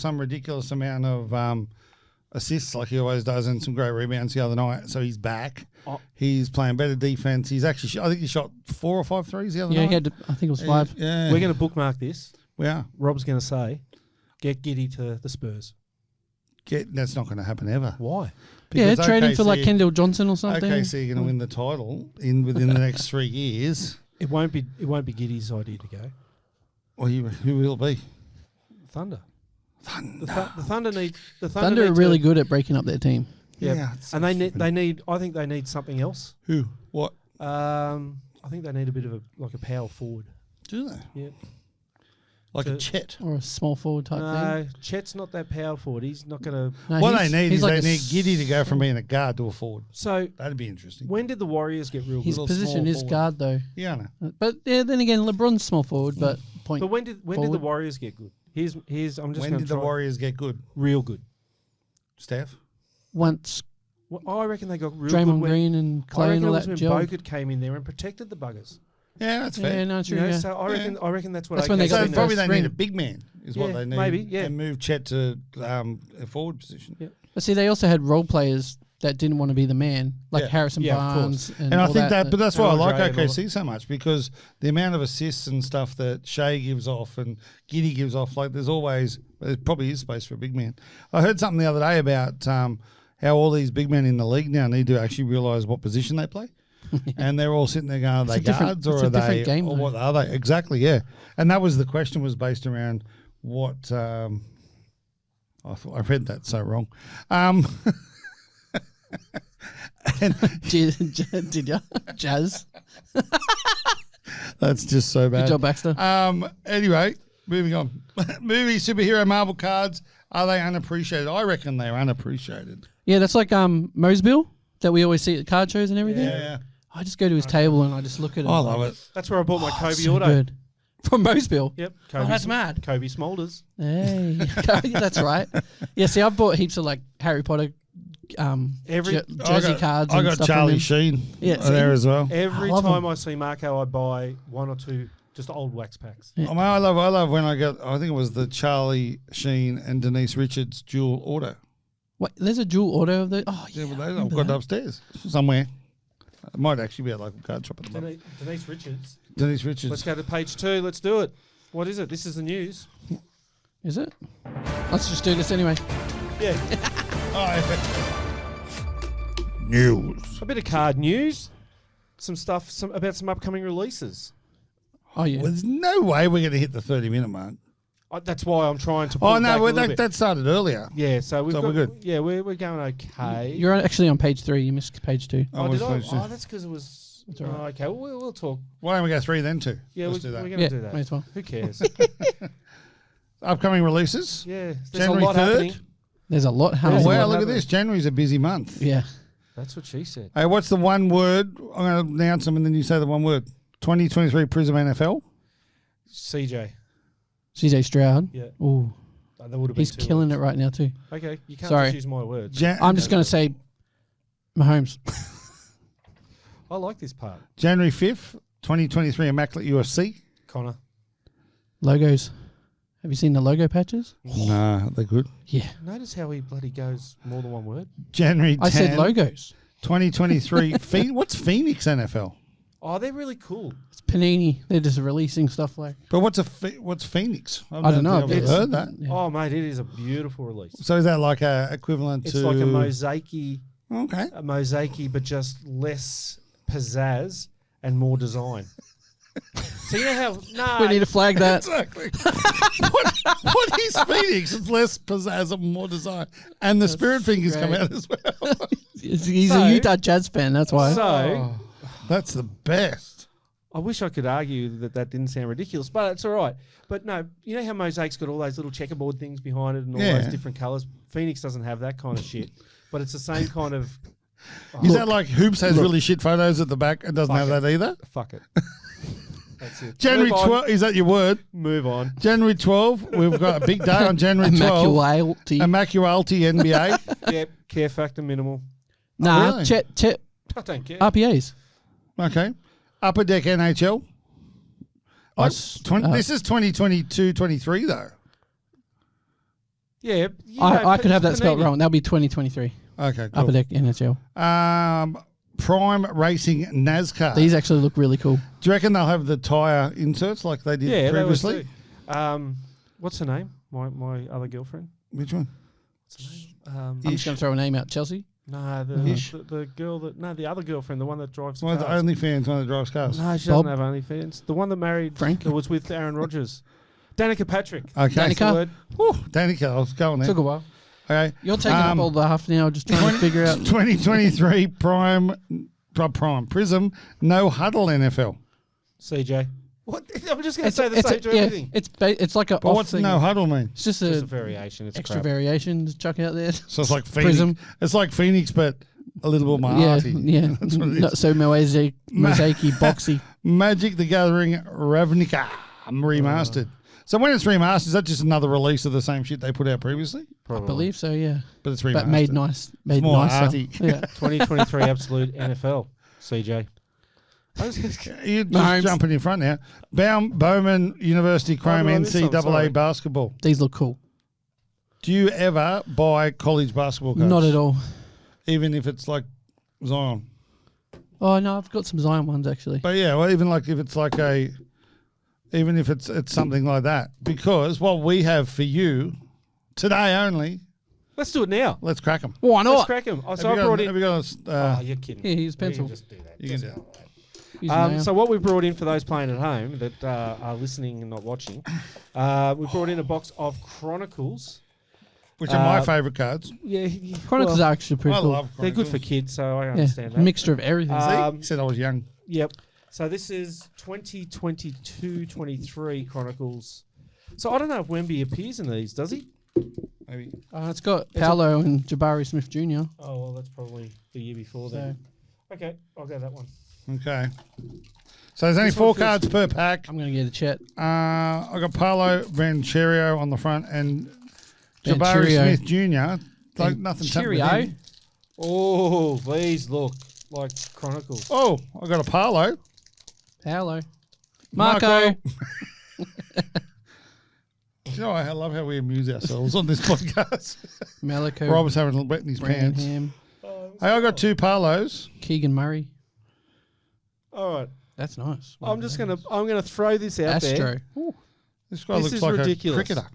Speaker 2: some ridiculous amount of assists like he always does, and some great rebounds the other night. So he's back.
Speaker 4: Oh.
Speaker 2: He's playing better defense. He's actually, I think he shot 4 or 5 threes the other
Speaker 3: yeah,
Speaker 2: night.
Speaker 3: he had. I think it was 5.
Speaker 2: Yeah,
Speaker 4: We're going to bookmark this.
Speaker 2: we are.
Speaker 4: Rob's going to say, get Giddy to the Spurs.
Speaker 2: That's not going to happen ever.
Speaker 4: Why?
Speaker 3: Yeah,
Speaker 2: Because
Speaker 3: trading for like
Speaker 2: OKC
Speaker 3: Kendall Johnson or something.
Speaker 2: OKC are going to win the title within the next 3 years.
Speaker 4: It won't be Giddy's idea to go.
Speaker 2: Well, who will it be?
Speaker 4: Thunder.
Speaker 2: Thunder.
Speaker 4: The Thunder need. The
Speaker 3: Thunder are
Speaker 4: need
Speaker 3: really
Speaker 4: to,
Speaker 3: good at breaking up their team.
Speaker 4: Yeah,
Speaker 2: it's
Speaker 4: and
Speaker 2: so
Speaker 4: they need.
Speaker 2: stupid.
Speaker 4: They need. I think they need something else.
Speaker 2: Who? What?
Speaker 4: I think they need a bit of a power forward.
Speaker 2: Do they?
Speaker 4: Yeah.
Speaker 2: Like a
Speaker 4: So-
Speaker 2: Chet.
Speaker 3: Or a small forward type thing.
Speaker 4: No, Chet's not that power forward. He's not going to.
Speaker 3: No,
Speaker 2: What
Speaker 3: he's-
Speaker 2: they need
Speaker 3: he's
Speaker 2: is
Speaker 3: like
Speaker 2: they
Speaker 3: a
Speaker 2: need Giddy to go from being a guard to a forward.
Speaker 4: So
Speaker 2: That'd be interesting.
Speaker 4: when did the Warriors get real
Speaker 3: His
Speaker 4: good?
Speaker 2: little
Speaker 3: position
Speaker 2: small
Speaker 3: is
Speaker 2: forward.
Speaker 3: guard though.
Speaker 2: Yeah, I know.
Speaker 3: But yeah, then again, LeBron's small forward, but point.
Speaker 4: But when did the
Speaker 3: forward.
Speaker 4: Warriors get good? Here's. I'm just
Speaker 2: When
Speaker 4: going
Speaker 2: did
Speaker 4: to
Speaker 2: the Warriors get good?
Speaker 4: real good?
Speaker 2: Steph?
Speaker 3: Once
Speaker 4: Well, I reckon they got real
Speaker 3: Draymond
Speaker 4: good when.
Speaker 3: Green and
Speaker 4: I
Speaker 3: Clay
Speaker 4: reckon
Speaker 3: and
Speaker 4: it
Speaker 3: all
Speaker 4: was
Speaker 3: that
Speaker 4: when
Speaker 3: gel.
Speaker 4: Bogut came in there and protected the buggers.
Speaker 2: Yeah, that's fair.
Speaker 3: Yeah, no,
Speaker 4: You
Speaker 3: true.
Speaker 4: know,
Speaker 3: Yeah.
Speaker 4: so I reckon that's what.
Speaker 3: That's when they
Speaker 4: OKC
Speaker 3: got
Speaker 2: So
Speaker 3: the
Speaker 4: knows.
Speaker 2: probably
Speaker 3: first
Speaker 2: they need
Speaker 3: ring.
Speaker 2: a big man is what
Speaker 4: Yeah,
Speaker 2: they need.
Speaker 4: maybe, yeah.
Speaker 2: And move Chet to a forward position.
Speaker 4: Yeah.
Speaker 3: But see, they also had role players that didn't want to be the man, like
Speaker 2: Yeah.
Speaker 3: Harrison
Speaker 4: Yeah, of
Speaker 3: Barnes.
Speaker 2: And I
Speaker 3: all
Speaker 2: think that, but that's why I like
Speaker 4: Andre and all
Speaker 2: OKC so much, because the amount of assists and stuff that Shea gives off and Giddy gives off, like there probably is space for a big man. I heard something the other day about how all these big men in the league now need to actually realise what position they play. and they're all sitting there going, "Are they
Speaker 3: a different-
Speaker 2: guards or
Speaker 3: it's a
Speaker 2: are
Speaker 3: different
Speaker 2: they?
Speaker 3: game,
Speaker 2: or
Speaker 3: though.
Speaker 2: what are they exactly?" Yeah, and that was the question was based around what. I thought I read that so wrong. And
Speaker 3: Did you? Jazz.
Speaker 2: that's just so bad.
Speaker 3: Good job, Baxter.
Speaker 2: Anyway, moving on. Movie superhero Marvel cards, are they unappreciated? I reckon they're unappreciated.
Speaker 3: Yeah, that's like Moseville that we always see at card shows and everything.
Speaker 2: Yeah.
Speaker 3: I just go to his table and I just look at it.
Speaker 2: I love it.
Speaker 4: That's where I bought my Kobe
Speaker 3: So
Speaker 4: auto.
Speaker 3: good. From Moseville.
Speaker 4: Yep.
Speaker 3: Oh, that's mad.
Speaker 4: Kobe Smolders.
Speaker 3: Hey, that's right. Yeah, see, I've bought heaps of like Harry Potter
Speaker 4: Every-
Speaker 3: jersey cards.
Speaker 2: I
Speaker 3: and
Speaker 2: got
Speaker 3: stuff
Speaker 2: Charlie
Speaker 3: from
Speaker 2: Sheen
Speaker 3: Yeah,
Speaker 2: there as well.
Speaker 4: Every
Speaker 3: love
Speaker 4: time
Speaker 3: 'em.
Speaker 4: I see Marco, I buy one or two just old wax packs.
Speaker 3: Yeah.
Speaker 2: I mean, I love when I got, I think it was the Charlie Sheen and Denise Richards dual order.
Speaker 3: Wait, there's a dual auto of the. Oh, yeah.
Speaker 2: Yeah, but
Speaker 3: I
Speaker 2: I've
Speaker 3: remember
Speaker 2: got it
Speaker 3: that.
Speaker 2: upstairs somewhere. It might actually be at a local card shop at the moment.
Speaker 4: Denise Richards.
Speaker 2: Denise
Speaker 4: Let's
Speaker 2: Richards.
Speaker 4: go to page 2. Let's do it. What is it? This is the news.
Speaker 3: Is it? Let's just do this anyway.
Speaker 4: Yeah.
Speaker 2: News.
Speaker 4: A bit of card news. Some stuff about some upcoming releases.
Speaker 3: Oh, yeah.
Speaker 2: Well, there's no way we're going to hit the 30-minute mark.
Speaker 4: That's why I'm trying to. Pull
Speaker 2: Oh,
Speaker 4: it back
Speaker 2: no,
Speaker 4: a little bit.
Speaker 2: that started earlier.
Speaker 4: Yeah, so we've
Speaker 2: So
Speaker 4: got,
Speaker 2: we're good.
Speaker 4: Yeah, we're going okay.
Speaker 3: You're actually on page 3. You missed page 2.
Speaker 2: Oh,
Speaker 4: Oh,
Speaker 2: we're
Speaker 4: did I?
Speaker 2: supposed to.
Speaker 4: Oh, that's because it was.
Speaker 3: That's all right.
Speaker 4: Okay, well, we'll talk.
Speaker 2: Why don't we go 3 then 2?
Speaker 4: Yeah,
Speaker 2: Let's
Speaker 4: we're
Speaker 2: do that.
Speaker 4: going to
Speaker 3: Yeah,
Speaker 4: do that.
Speaker 3: may as well.
Speaker 4: Who cares?
Speaker 2: Upcoming releases.
Speaker 4: Yeah, there's
Speaker 2: January
Speaker 4: a lot
Speaker 2: 3rd.
Speaker 4: happening.
Speaker 3: There's a lot
Speaker 2: Oh,
Speaker 3: happening.
Speaker 2: wow,
Speaker 4: lot
Speaker 2: look at
Speaker 4: happening.
Speaker 2: this. January's a busy month.
Speaker 3: Yeah.
Speaker 4: That's what she said.
Speaker 2: Hey, what's the one word? I'm going to announce them and then you say the one word. 2023 Prism NFL.
Speaker 4: CJ.
Speaker 3: CJ Stroud.
Speaker 4: Yeah.
Speaker 3: Ooh,
Speaker 4: That would have been
Speaker 3: he's
Speaker 4: two
Speaker 3: killing
Speaker 4: words.
Speaker 3: it right now too.
Speaker 4: Okay, you can't
Speaker 3: Sorry.
Speaker 4: just use my words.
Speaker 3: I'm just going to say Mahomes.
Speaker 4: I like this part.
Speaker 2: January 5th, 2023 Immaculate UFC.
Speaker 4: Connor.
Speaker 3: Logos. Have you seen the logo patches?
Speaker 2: Nah, they're good.
Speaker 3: Yeah.
Speaker 4: Notice how he bloody goes more than one word.
Speaker 2: January 10th,
Speaker 3: I said logos.
Speaker 2: 2023. What's Phoenix NFL?
Speaker 4: Oh, they're really cool.
Speaker 3: It's Panini. They're just releasing stuff like.
Speaker 2: But what's Phoenix?
Speaker 3: I don't know.
Speaker 2: I've never
Speaker 4: It's-
Speaker 2: heard that.
Speaker 3: Yeah.
Speaker 4: Oh, mate, it is a beautiful release.
Speaker 2: So is that like a equivalent
Speaker 4: It's
Speaker 2: to
Speaker 4: like a
Speaker 2: Okay.
Speaker 4: but just less pizzazz and more design. So you know how
Speaker 3: We need to flag that.
Speaker 2: Exactly. what is Phoenix? It's less pizzazz and more design. And the Spirit Fingers come
Speaker 3: great.
Speaker 2: out as well.
Speaker 3: He's
Speaker 4: So-
Speaker 3: a Utah Jazz fan. That's why.
Speaker 4: So
Speaker 2: That's the best.
Speaker 4: I wish I could argue that didn't sound ridiculous, but it's all right. But no, you know how Mosaic's got all those little checkerboard things behind it and all
Speaker 2: Yeah.
Speaker 4: those different colours? Phoenix doesn't have that kind of shit, but it's the same kind of.
Speaker 2: Is that like Hoops has really shit photos at the back and doesn't
Speaker 4: Fuck
Speaker 2: have that either?
Speaker 4: Fuck it. That's it.
Speaker 2: January
Speaker 4: Move on.
Speaker 2: 12th, is that your word?
Speaker 4: Move on.
Speaker 2: January 12th, we've got a big day on January 12th.
Speaker 3: Immaculate.
Speaker 2: Immaculate NBA.
Speaker 4: Yep. Care factor minimal.
Speaker 3: Nah,
Speaker 2: really?
Speaker 3: Chet
Speaker 4: I don't care.
Speaker 3: RPAs.
Speaker 2: Okay. Upper Deck NHL.
Speaker 3: I
Speaker 2: This is 2022-23 though.
Speaker 4: Yeah.
Speaker 3: I could have that spelled
Speaker 4: Panini.
Speaker 3: wrong. That'll be 2023.
Speaker 2: Okay,
Speaker 3: Upper
Speaker 2: cool.
Speaker 3: Deck NHL.
Speaker 2: Prime Racing NASCAR.
Speaker 3: These actually look really cool.
Speaker 2: Do you reckon they'll have the tyre inserts like they did
Speaker 4: Yeah,
Speaker 2: previously?
Speaker 4: they always do. What's her name? My other girlfriend.
Speaker 2: Which one?
Speaker 4: What's her name?
Speaker 3: I'm just going to throw a name out. Chelsea.
Speaker 4: No,
Speaker 2: Ish.
Speaker 4: the girl that the other girlfriend, the one that drives the
Speaker 2: One of the
Speaker 4: cars.
Speaker 2: OnlyFans, one that drives cars.
Speaker 4: No, she
Speaker 3: Bob?
Speaker 4: doesn't have OnlyFans. The one that married
Speaker 3: Frank?
Speaker 4: that was with Aaron Rodgers. Danica Patrick.
Speaker 2: Okay.
Speaker 3: Danica?
Speaker 4: That's the word.
Speaker 2: Whew, Danica, I was going there.
Speaker 3: Took a while.
Speaker 2: Okay.
Speaker 3: You're taking up all the half now, just trying to figure out.
Speaker 2: 2023 Prime Prism No Huddle NFL.
Speaker 4: CJ. What? I'm just going to say the same to everything.
Speaker 3: It's like a.
Speaker 2: But
Speaker 3: off
Speaker 2: what's
Speaker 3: thing.
Speaker 2: No Huddle mean?
Speaker 3: It's just
Speaker 4: Just
Speaker 3: a
Speaker 4: a variation. It's
Speaker 3: extra
Speaker 4: crap.
Speaker 3: variation to chuck out there.
Speaker 2: So it's like Phoenix.
Speaker 3: Prism.
Speaker 2: It's like Phoenix, but a little bit more
Speaker 3: Yeah,
Speaker 2: arty.
Speaker 3: yeah.
Speaker 2: That's what it is.
Speaker 3: Not so mosaic, boxy.
Speaker 2: Magic the Gathering Ravnica remastered. So when it's remastered, is that just another release of the same shit they put out previously?
Speaker 3: I
Speaker 4: Probably.
Speaker 3: believe so. Yeah,
Speaker 2: But it's remastered.
Speaker 3: but made nice. Made
Speaker 2: more
Speaker 3: nicer.
Speaker 2: arty.
Speaker 3: Yeah.
Speaker 4: 2023 Absolute NFL. CJ.
Speaker 2: You're just
Speaker 3: Mahomes.
Speaker 2: jumping in front now. Bowman University Chrome
Speaker 4: did I miss some?
Speaker 2: NCAA
Speaker 4: Sorry.
Speaker 2: basketball.
Speaker 3: These look cool.
Speaker 2: Do you ever buy college basketball cards?
Speaker 3: Not at all.
Speaker 2: Even if it's like Zion.
Speaker 3: Oh no, I've got some Zion ones actually.
Speaker 2: But yeah, well, even like if it's like even if it's something like that. Because what we have for you today only
Speaker 4: Let's do it now.
Speaker 2: Let's crack them.
Speaker 3: Why
Speaker 4: Let's
Speaker 3: not?
Speaker 4: crack them. Oh, so
Speaker 2: Have
Speaker 4: I
Speaker 2: you
Speaker 4: brought
Speaker 2: got, have
Speaker 4: in.
Speaker 2: you got
Speaker 4: Oh, you're kidding.
Speaker 3: Yeah, here's
Speaker 4: We can
Speaker 3: pencil.
Speaker 4: just do that.
Speaker 2: you can
Speaker 4: Just
Speaker 2: do it.
Speaker 4: like that.
Speaker 3: Here's an
Speaker 4: So what we brought in for those playing at home that are listening and not watching, we brought in a box of Chronicles.
Speaker 2: Which are my
Speaker 4: Uh,
Speaker 2: favourite cards.
Speaker 4: Yeah,
Speaker 3: Chronicles
Speaker 4: well,
Speaker 3: are actually pretty
Speaker 2: I
Speaker 3: cool.
Speaker 2: love
Speaker 4: they're good
Speaker 2: Chronicles.
Speaker 4: for kids, so I
Speaker 3: Yeah,
Speaker 4: understand
Speaker 3: a
Speaker 4: that.
Speaker 3: mixture of everything.
Speaker 2: See? Said I was young.
Speaker 4: Yep. So this is 2022-23 Chronicles. So I don't know if Wemby appears in these, does he?
Speaker 2: Maybe.
Speaker 3: It's got Paolo and Jabari Smith Jr.
Speaker 4: Oh, well, that's probably the year before then. Okay, I'll go that one.
Speaker 2: Okay. So there's only
Speaker 4: This one
Speaker 2: 4
Speaker 4: feels-
Speaker 2: cards per pack.
Speaker 3: I'm going to get a chat.
Speaker 2: I got Paolo Bancherio on the front and Jabari
Speaker 3: Banchero.
Speaker 2: Smith Jr. Like nothing's happened with
Speaker 3: Cheerio.
Speaker 2: him.
Speaker 4: Oh, these look like Chronicles.
Speaker 2: Oh, I got a Paolo.
Speaker 3: Paolo. Marco.
Speaker 2: You know, I love how we amuse ourselves on this podcast.
Speaker 3: Malico.
Speaker 2: Rob's having a wet in his pants.
Speaker 3: Branham.
Speaker 2: Hey, I got 2 Palos.
Speaker 3: Keegan Murray.
Speaker 4: All right.
Speaker 3: That's nice.
Speaker 4: I'm gonna throw this out
Speaker 3: Astro.
Speaker 4: there.
Speaker 3: Ooh.
Speaker 2: This guy
Speaker 4: This
Speaker 2: looks
Speaker 4: is
Speaker 2: like
Speaker 4: ridiculous.
Speaker 2: a cricketer.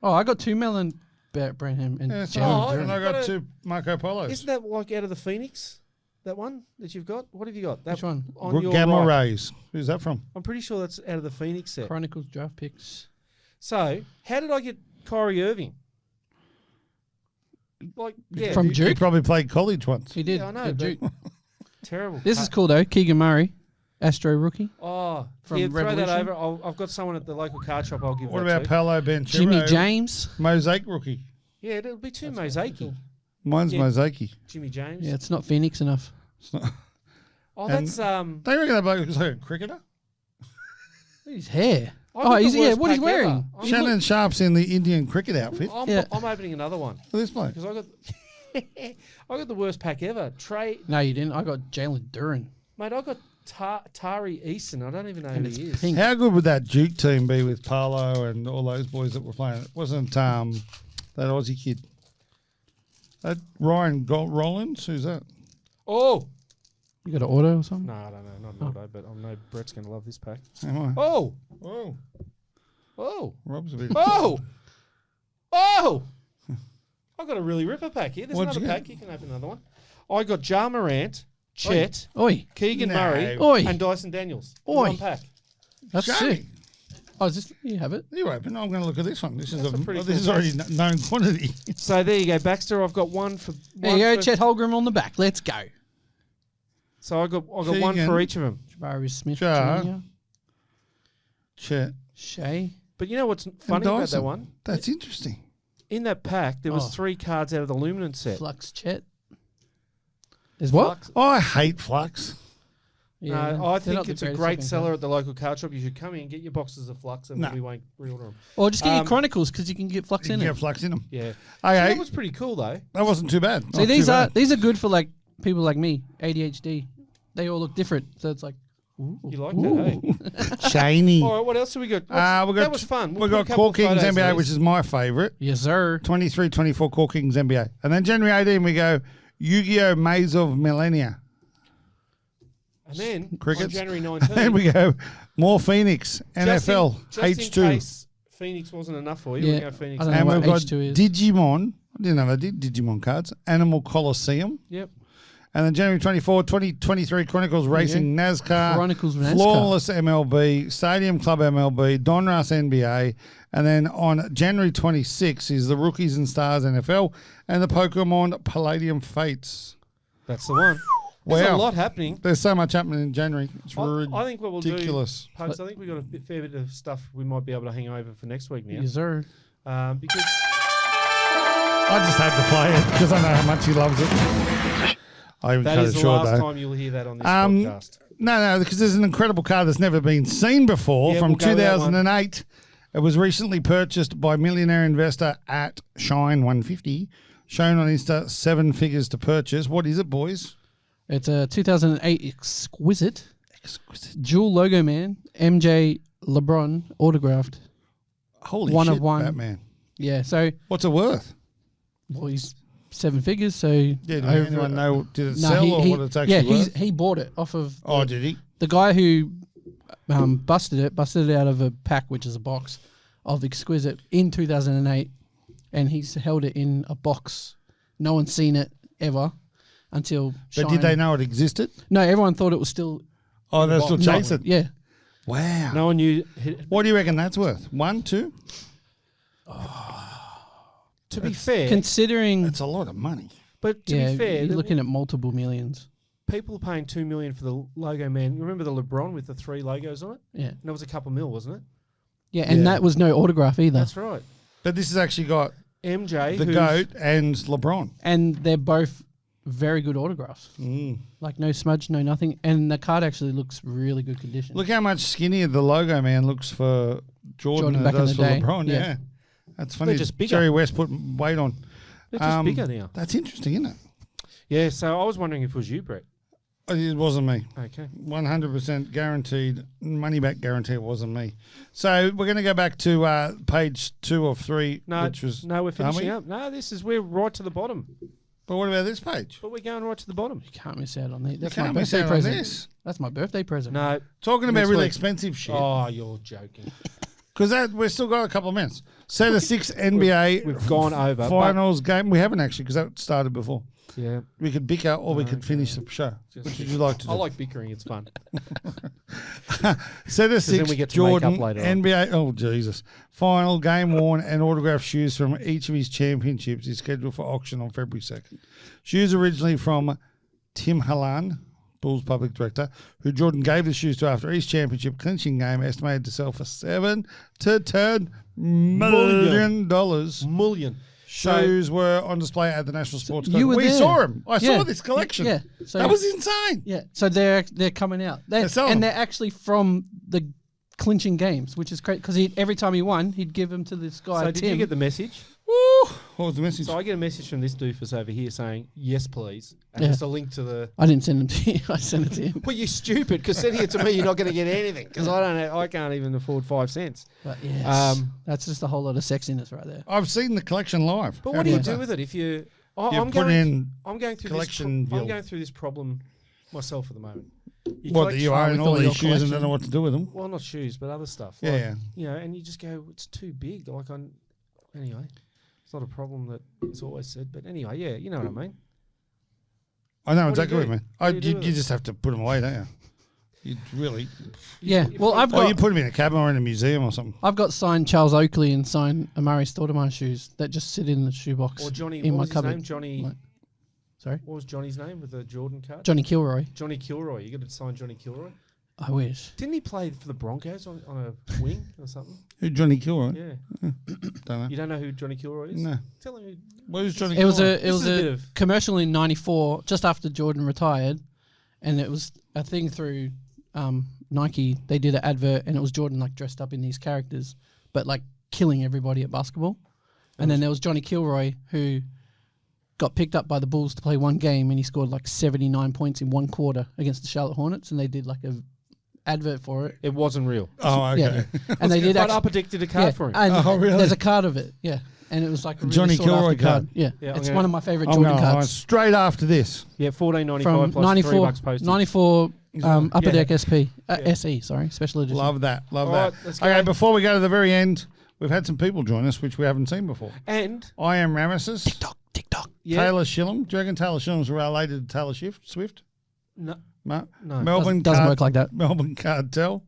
Speaker 3: Oh, I got 2 Melon Branham and
Speaker 2: Yeah, so
Speaker 3: Jared
Speaker 2: and I
Speaker 3: Duran.
Speaker 2: got 2 Marco Polos.
Speaker 4: Isn't that like out of the Phoenix? That one that you've got? What have you got? That
Speaker 3: Which one?
Speaker 4: On your
Speaker 2: Gamma
Speaker 4: right.
Speaker 2: Rays. Who's that from?
Speaker 4: I'm pretty sure that's out of the Phoenix set.
Speaker 3: Chronicles draft picks.
Speaker 4: So, how did I get Kyrie Irving? Like, yeah,
Speaker 3: From
Speaker 2: He
Speaker 3: Duke?
Speaker 2: probably played college once.
Speaker 3: He did.
Speaker 4: Yeah, I know,
Speaker 3: at
Speaker 4: but-
Speaker 3: Duke.
Speaker 4: terrible.
Speaker 3: This is cool, though. Keegan Murray. Astro rookie.
Speaker 4: Oh,
Speaker 3: From
Speaker 4: yeah, throw that
Speaker 3: Revolution.
Speaker 4: over. I've got someone at the local card shop. I'll give
Speaker 2: What
Speaker 4: that
Speaker 2: about
Speaker 4: to.
Speaker 2: Paolo Banchero?
Speaker 3: Jimmy James.
Speaker 2: Mosaic rookie.
Speaker 4: Yeah, it'll be too mosaicy.
Speaker 2: Mine's
Speaker 4: Yeah.
Speaker 2: Mosaic.
Speaker 4: Jimmy James.
Speaker 3: Yeah, it's not Phoenix enough.
Speaker 4: Oh,
Speaker 2: And-
Speaker 4: that's
Speaker 2: Don't you reckon that bloke looks like a cricketer?
Speaker 3: His hair.
Speaker 4: I got the
Speaker 3: he's
Speaker 4: worst
Speaker 3: what he's
Speaker 4: pack
Speaker 3: wearing.
Speaker 4: ever.
Speaker 3: He
Speaker 2: Shannon Sharp's in the Indian cricket outfit. Look
Speaker 3: Yeah.
Speaker 4: I'm opening another one
Speaker 2: at this bloke.
Speaker 4: because I got I got the worst pack ever.
Speaker 3: No, you didn't. I got Jalen Duran.
Speaker 4: Mate, I got Tari Easton. I don't even know
Speaker 3: And
Speaker 4: who
Speaker 3: it's
Speaker 4: he is.
Speaker 3: pink.
Speaker 2: How good would that Duke team be with Paolo and all those boys that were playing? It wasn't that Aussie kid. That Ryan Rollins? Who's that?
Speaker 4: Oh
Speaker 3: You got an auto or something?
Speaker 4: no, I don't know, not an auto, but I know Brett's gonna love this pack.
Speaker 2: Am I?
Speaker 4: Oh,
Speaker 2: Oh,
Speaker 4: oh,
Speaker 2: Rob's a bit.
Speaker 4: oh, oh! I got a really ripper pack here. There's
Speaker 2: What'd
Speaker 4: another
Speaker 2: you get?
Speaker 4: pack. You can open another one. I got Ja Morant, Chet,
Speaker 3: Oi.
Speaker 4: Keegan
Speaker 2: No.
Speaker 4: Murray,
Speaker 3: Oi.
Speaker 4: and Dyson Daniels. In
Speaker 3: Oi.
Speaker 4: one pack.
Speaker 3: That's
Speaker 2: Shame.
Speaker 3: sick. Oh, is this? You have it.
Speaker 2: You open. I'm going to look at this one. This
Speaker 4: That's a pretty
Speaker 2: this
Speaker 4: cool
Speaker 2: is already known quantity.
Speaker 4: So there you go, Baxter. I've got one for.
Speaker 3: There
Speaker 4: one
Speaker 3: you go.
Speaker 4: for-
Speaker 3: Chet Holmgren on the back. Let's go.
Speaker 4: So I got one
Speaker 2: Keegan.
Speaker 4: for each of them.
Speaker 3: Jabari Smith
Speaker 2: Ja.
Speaker 3: Jr.
Speaker 2: Chet.
Speaker 3: Shea.
Speaker 4: But you know what's funny about
Speaker 2: Dyson.
Speaker 4: that one?
Speaker 2: That's interesting.
Speaker 4: In that pack, there was
Speaker 3: Oh.
Speaker 4: 3 cards out of the Luminance set.
Speaker 3: Flux Chet. There's what?
Speaker 4: Flux-
Speaker 2: Oh, I hate Flux.
Speaker 3: Yeah,
Speaker 4: No, I
Speaker 3: they're
Speaker 4: think
Speaker 3: not the
Speaker 4: it's a
Speaker 3: greatest
Speaker 4: great
Speaker 3: looking
Speaker 4: seller
Speaker 3: card.
Speaker 4: at the local card shop. You should come in, get your boxes of Flux, and
Speaker 2: No.
Speaker 4: we won't reorder them.
Speaker 3: Or just get your
Speaker 4: Um,
Speaker 3: Chronicles because you can get Flux
Speaker 2: You
Speaker 3: in
Speaker 2: can
Speaker 3: it.
Speaker 2: get Flux in them.
Speaker 4: Yeah.
Speaker 2: Okay,
Speaker 4: That was pretty cool, though.
Speaker 2: that wasn't too bad.
Speaker 3: See,
Speaker 2: Not
Speaker 3: these
Speaker 2: too
Speaker 3: are
Speaker 2: bad.
Speaker 3: good for like people like me, ADHD. They all look different, so it's like, ooh,
Speaker 4: You like that, hey?
Speaker 2: shiny.
Speaker 4: All right, what else have we got?
Speaker 2: We got
Speaker 4: that was fun.
Speaker 2: We
Speaker 4: We'll
Speaker 2: got
Speaker 4: put a couple
Speaker 2: Core
Speaker 4: of
Speaker 2: Kings
Speaker 4: photos
Speaker 2: NBA,
Speaker 4: of
Speaker 2: which
Speaker 4: these.
Speaker 2: is my favourite.
Speaker 3: yes, sir.
Speaker 2: 23-24 Core Kings NBA. And then January 18, we go Yu-Gi-Oh! Maze of Millennia.
Speaker 4: And then on
Speaker 2: Crickets.
Speaker 4: January
Speaker 2: Then
Speaker 4: 19th,
Speaker 2: we go more Phoenix, NFL,
Speaker 4: just in
Speaker 2: H2.
Speaker 4: case Phoenix wasn't enough for you,
Speaker 3: Yeah,
Speaker 4: we go Phoenix.
Speaker 3: I don't know
Speaker 2: And
Speaker 3: what
Speaker 2: we've got
Speaker 3: H2 is.
Speaker 2: Digimon. I didn't know they did Digimon cards. Animal Coliseum.
Speaker 4: Yep.
Speaker 2: And then January 24, 2023 Chronicles Racing, NASCAR,
Speaker 3: Chronicles of NASCAR.
Speaker 2: Flawless MLB, Stadium Club MLB, Donruss NBA. And then on January 26 is the Rookies and Stars NFL and the Pokemon Palladium Fates.
Speaker 4: That's the one. There's
Speaker 2: Wow.
Speaker 4: a lot happening.
Speaker 2: There's so much happening in January. It's
Speaker 4: I think what we'll
Speaker 2: ridiculous.
Speaker 4: do, Pugs, I think we've got fair bit of stuff we might be able to hang over for next week now.
Speaker 3: Yes, sir.
Speaker 4: Because
Speaker 2: I just had to play it because I know how much he loves it. I even
Speaker 4: that
Speaker 2: cut
Speaker 4: is
Speaker 2: it
Speaker 4: the
Speaker 2: short
Speaker 4: last
Speaker 2: though.
Speaker 4: time you'll hear that on this
Speaker 2: Um,
Speaker 4: podcast.
Speaker 2: No, because there's an incredible card that's never been seen before
Speaker 4: Yeah,
Speaker 2: from
Speaker 4: we'll go with that one.
Speaker 2: 2008. It was recently purchased by millionaire investor at Shine 150. Shown on Insta, 7 figures to purchase. What is it, boys?
Speaker 3: It's a 2008 exquisite
Speaker 2: Exquisite.
Speaker 3: dual logo man, MJ LeBron autographed.
Speaker 2: Holy
Speaker 3: One
Speaker 2: shit,
Speaker 3: of one.
Speaker 2: Batman.
Speaker 3: Yeah, so
Speaker 2: What's it worth?
Speaker 3: well, he's 7 figures. So
Speaker 2: Yeah, did
Speaker 3: over-
Speaker 2: anyone know? Did it
Speaker 3: No,
Speaker 2: sell
Speaker 3: he-
Speaker 2: or
Speaker 3: he-
Speaker 2: what it's actually
Speaker 3: yeah,
Speaker 2: worth?
Speaker 3: he bought it off of
Speaker 2: Oh, did he?
Speaker 3: the guy who busted it out of a pack, which is a box of exquisite in 2008. and he's held it in a box. No one's seen it ever until.
Speaker 2: But did they know it existed?
Speaker 3: No, everyone thought it was still.
Speaker 2: Oh, they're still chasing.
Speaker 3: Yeah.
Speaker 2: Wow.
Speaker 4: No one knew.
Speaker 2: What do you reckon that's worth? 1, 2?
Speaker 4: To be fair,
Speaker 3: Considering.
Speaker 2: That's a lot of money.
Speaker 4: but to be fair,
Speaker 3: you're looking at multiple millions.
Speaker 4: people are paying $2 million for the logo man. Remember the LeBron with the 3 logos on it?
Speaker 3: Yeah.
Speaker 4: And it was a couple mil, wasn't it?
Speaker 3: Yeah, and
Speaker 2: Yeah.
Speaker 3: that was no autograph either.
Speaker 4: That's right.
Speaker 2: But this has actually got
Speaker 4: MJ,
Speaker 2: the
Speaker 4: who's-
Speaker 2: GOAT and LeBron.
Speaker 3: And they're both very good autographs. Like no smudge, no nothing. And the card actually looks really good condition.
Speaker 2: Look how much skinnier the logo man looks for Jordan than
Speaker 3: Back
Speaker 2: it
Speaker 3: in
Speaker 2: does
Speaker 3: the
Speaker 2: for
Speaker 3: day.
Speaker 2: LeBron.
Speaker 3: Yeah.
Speaker 2: Yeah. That's funny.
Speaker 4: They're just bigger.
Speaker 2: Jerry West put weight on.
Speaker 4: They're just bigger now.
Speaker 2: That's interesting, isn't it?
Speaker 4: Yeah, so I was wondering if it was you, Brett.
Speaker 2: It wasn't me.
Speaker 4: Okay.
Speaker 2: 100% guaranteed, money back guarantee it wasn't me. So we're going to go back to page 2 of 3,
Speaker 4: No,
Speaker 2: which was...
Speaker 4: no, we're finishing
Speaker 2: we?
Speaker 4: up. No, we're right to the bottom.
Speaker 2: But what about this page?
Speaker 4: But we're going right to the bottom.
Speaker 3: You can't miss out on that. That's
Speaker 2: can't
Speaker 3: my
Speaker 2: miss
Speaker 3: birthday
Speaker 2: out on
Speaker 3: present.
Speaker 2: this.
Speaker 3: That's my birthday present.
Speaker 4: No.
Speaker 2: Talking about
Speaker 4: Next
Speaker 2: really
Speaker 4: week.
Speaker 2: expensive shit.
Speaker 4: Oh, you're joking.
Speaker 2: Because we've still got a couple of minutes. So the 6 NBA
Speaker 4: We've gone over. but-
Speaker 2: finals game. We haven't actually because that started before.
Speaker 4: Yeah.
Speaker 2: We could bicker or we could finish the show. Which would you like to do?
Speaker 4: I like bickering. It's fun.
Speaker 2: So the
Speaker 4: then
Speaker 2: 6
Speaker 4: we get to make up
Speaker 2: Jordan
Speaker 4: later on.
Speaker 2: NBA. Oh Jesus! Final game worn and autographed shoes from each of his championships is scheduled for auction on February 2nd. Shoes originally from Tim Hallan, Bulls public director, who Jordan gave the shoes to after each championship clinching game, estimated to sell for $7 to $10 million.
Speaker 4: Million.
Speaker 2: Shoes were on display at the National Sports
Speaker 3: you
Speaker 2: Club.
Speaker 3: were
Speaker 2: We
Speaker 3: there.
Speaker 2: saw them. I
Speaker 3: Yeah.
Speaker 2: saw this collection.
Speaker 3: Yeah. So
Speaker 2: That was insane.
Speaker 3: Yeah. So they're coming out.
Speaker 2: They're selling
Speaker 3: And
Speaker 2: them.
Speaker 3: they're actually from the clinching games, which is great because every time he won, he'd give them to this guy.
Speaker 4: So did
Speaker 3: Tim.
Speaker 4: you get the message?
Speaker 2: Woo! What was the message?
Speaker 4: So I get a message from this doofus over here saying, yes, please. And
Speaker 3: Yeah.
Speaker 4: there's a link to the...
Speaker 3: I didn't send them to you. I sent it to him.
Speaker 4: Well, you're stupid because sending it to me, you're not going to get anything because I can't even afford 5 cents.
Speaker 3: But yes,
Speaker 4: Um,
Speaker 3: that's just a whole lot of sexiness right there.
Speaker 2: I've seen the collection live.
Speaker 4: But
Speaker 2: How
Speaker 4: what do you
Speaker 2: good's
Speaker 4: do
Speaker 2: that?
Speaker 4: with it if you...
Speaker 2: You
Speaker 4: I'm
Speaker 2: put in
Speaker 4: going through
Speaker 2: collection
Speaker 4: this I'm
Speaker 2: bill.
Speaker 4: going through this problem myself at the moment. You
Speaker 2: What,
Speaker 4: collect
Speaker 2: that you
Speaker 3: I
Speaker 2: own
Speaker 3: with
Speaker 2: all
Speaker 3: all
Speaker 2: these
Speaker 3: your
Speaker 2: shoes and don't
Speaker 3: collection.
Speaker 2: know what to do with them?
Speaker 4: Well, not shoes, but other stuff.
Speaker 2: Yeah,
Speaker 4: Like,
Speaker 2: yeah.
Speaker 4: You know, and you just go, it's too big. Like, anyway, it's not a problem that is always said. But anyway, yeah, you know what I mean.
Speaker 2: I know
Speaker 4: What do
Speaker 2: exactly
Speaker 4: you
Speaker 2: what you
Speaker 4: do?
Speaker 2: mean.
Speaker 4: What do you do
Speaker 2: You
Speaker 4: with it?
Speaker 2: just have to put them away, don't you? You really...
Speaker 3: Yeah. Well, I've
Speaker 2: Oh,
Speaker 3: got
Speaker 2: you put them in a cabinet or in a museum or something.
Speaker 3: I've got signed Charles Oakley and signed Amari Stoudemire shoes that just sit in the shoebox
Speaker 4: Or Johnny,
Speaker 3: in
Speaker 4: what
Speaker 3: my
Speaker 4: was his
Speaker 3: cupboard.
Speaker 4: name? Johnny,
Speaker 3: Like- Sorry,
Speaker 4: what was Johnny's name with the Jordan card?
Speaker 3: Johnny Kilroy.
Speaker 4: Johnny Kilroy. You got to sign Johnny Kilroy.
Speaker 3: I wish.
Speaker 4: Didn't he play for the Broncos on a wing or something?
Speaker 2: Who, Johnny Kilroy?
Speaker 4: Yeah.
Speaker 2: Don't know.
Speaker 4: You don't know who Johnny Kilroy is?
Speaker 2: No.
Speaker 4: Tell him who.
Speaker 2: Where's Johnny
Speaker 3: It was
Speaker 2: Kilroy?
Speaker 3: a
Speaker 4: This is a bit of-
Speaker 3: commercial in '94, just after Jordan retired, and it was a thing through Nike. They did an advert, and it was Jordan like dressed up in these characters, but like killing everybody at basketball. And then there was Johnny Kilroy who got picked up by the Bulls to play one game, and he scored like 79 points in one quarter against the Charlotte Hornets, and they did like a advert for it.
Speaker 4: It wasn't real.
Speaker 2: Oh, okay.
Speaker 3: Yeah, and they did
Speaker 4: But
Speaker 3: actually.
Speaker 4: Upper Deck did a card
Speaker 3: Yeah,
Speaker 4: for him.
Speaker 3: and
Speaker 2: Oh, really?
Speaker 3: There's a card of it. Yeah, and it was like a really
Speaker 2: Johnny
Speaker 3: sought-after
Speaker 2: Kilroy card.
Speaker 3: Yeah,
Speaker 4: Yeah, I'm
Speaker 3: it's
Speaker 4: gonna-
Speaker 3: one of my favorite
Speaker 2: I'm
Speaker 3: Jordan
Speaker 2: going to
Speaker 3: cards.
Speaker 2: straight after this.
Speaker 4: Yeah, $14.95
Speaker 3: From
Speaker 4: plus
Speaker 3: 94,
Speaker 4: $3 postage.
Speaker 3: 94 Upper
Speaker 4: Yeah.
Speaker 3: Deck SP,
Speaker 4: Yeah.
Speaker 3: SE, sorry, special edition.
Speaker 2: Love that. Love
Speaker 4: All
Speaker 2: that.
Speaker 4: right, let's go.
Speaker 2: Okay, before we go to the very end, we've had some people join us, which we haven't seen before.
Speaker 4: And
Speaker 2: I am Ramesses.
Speaker 3: TikTok.
Speaker 4: yeah,
Speaker 2: Taylor Shillham. Do you reckon Taylor Shillham's related to Taylor Swift?
Speaker 4: no,
Speaker 2: No.
Speaker 4: no.
Speaker 2: Melbourne
Speaker 3: Doesn't work like that.
Speaker 2: Melbourne Cartel.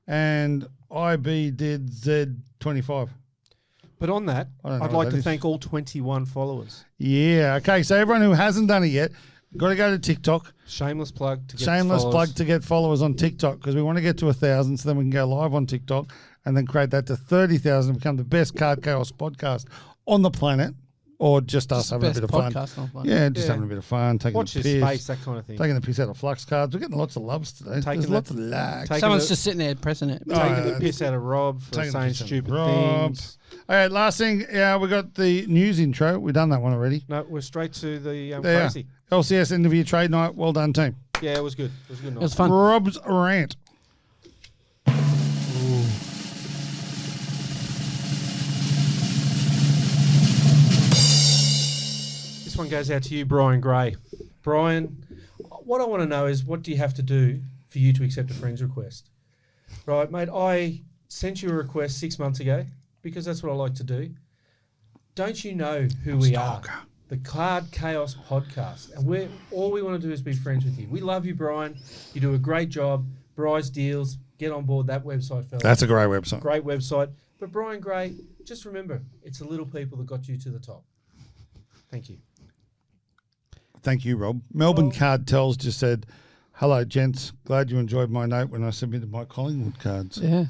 Speaker 2: And IB did Z25.
Speaker 4: But on that,
Speaker 2: I don't know
Speaker 4: I'd
Speaker 2: what
Speaker 4: like
Speaker 2: that
Speaker 4: to
Speaker 2: is.
Speaker 4: thank all 21 followers.
Speaker 2: Yeah. Okay. So everyone who hasn't done it yet, got to go to TikTok.
Speaker 4: Shameless plug to get
Speaker 2: Shameless
Speaker 4: followers.
Speaker 2: plug to get followers on TikTok because we want to get to 1,000 so then we can go live on TikTok and then create that to 30,000 and become the best Card Chaos podcast on the planet or just us having a
Speaker 3: Best
Speaker 2: bit of fun.
Speaker 3: podcast on planet.
Speaker 2: Yeah, just
Speaker 4: Yeah.
Speaker 2: having a bit of fun, taking
Speaker 4: Watch
Speaker 2: the
Speaker 4: this
Speaker 2: piss.
Speaker 4: space, that kind of thing.
Speaker 2: Taking the piss out of flux cards. We're getting lots of loves today.
Speaker 4: Taking
Speaker 2: There's
Speaker 4: the-
Speaker 2: lots of likes.
Speaker 4: taking
Speaker 3: Someone's
Speaker 4: the-
Speaker 3: just sitting there pressing it.
Speaker 4: Taking
Speaker 2: Oh,
Speaker 4: the piss out of Rob for
Speaker 2: taking the
Speaker 4: saying
Speaker 2: piss out of
Speaker 4: stupid
Speaker 2: Rob.
Speaker 4: things.
Speaker 2: All right, last thing. Yeah, we got the news intro. We've done that one already.
Speaker 4: No, we're straight to the
Speaker 2: There.
Speaker 4: crazy.
Speaker 2: LCS end of year trade night. Well done, team.
Speaker 4: Yeah, it was good. It was a good
Speaker 3: It
Speaker 4: night.
Speaker 3: was fun.
Speaker 2: Rob's rant.
Speaker 4: This one goes out to you, Brian Gray. Brian, what I want to know is what do you have to do for you to accept a friend's request? Right, mate, I sent you a request 6 months ago. because that's what I like to do. Don't you know who we are? The Card Chaos Podcast. And all we want to do is be friends with you. We love you, Brian. You do a great job. Bry's Deals. Get on board that website, fellas.
Speaker 2: That's a great website.
Speaker 4: Great website. But Brian Gray, just remember, it's the little people that got you to the top. Thank you.
Speaker 2: Thank you, Rob. Melbourne Card Tells just said, hello, gents. Glad you enjoyed my note when I submitted my Collingwood cards.
Speaker 3: Yeah.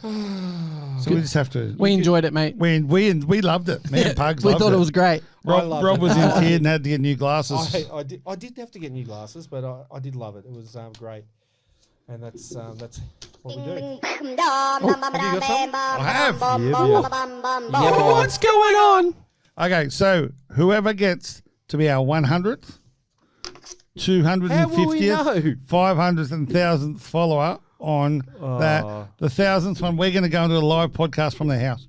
Speaker 2: So we just have to...
Speaker 3: We enjoyed it, mate.
Speaker 2: We loved it. Me and Pugs
Speaker 3: We
Speaker 2: loved
Speaker 3: thought it was great.
Speaker 2: Rob was in tears and had to get new glasses.
Speaker 4: I did have to get new glasses, but I did love it. It was great. And that's what we do. Have you got something?
Speaker 2: I have.
Speaker 4: Yeah, boy.
Speaker 3: What's going on?
Speaker 2: Okay, so whoever gets to be our 100th, 250th,
Speaker 4: How will we know?
Speaker 2: 500th and 1000th follower on that, the 1000th one, we're going to go into a live podcast from their house.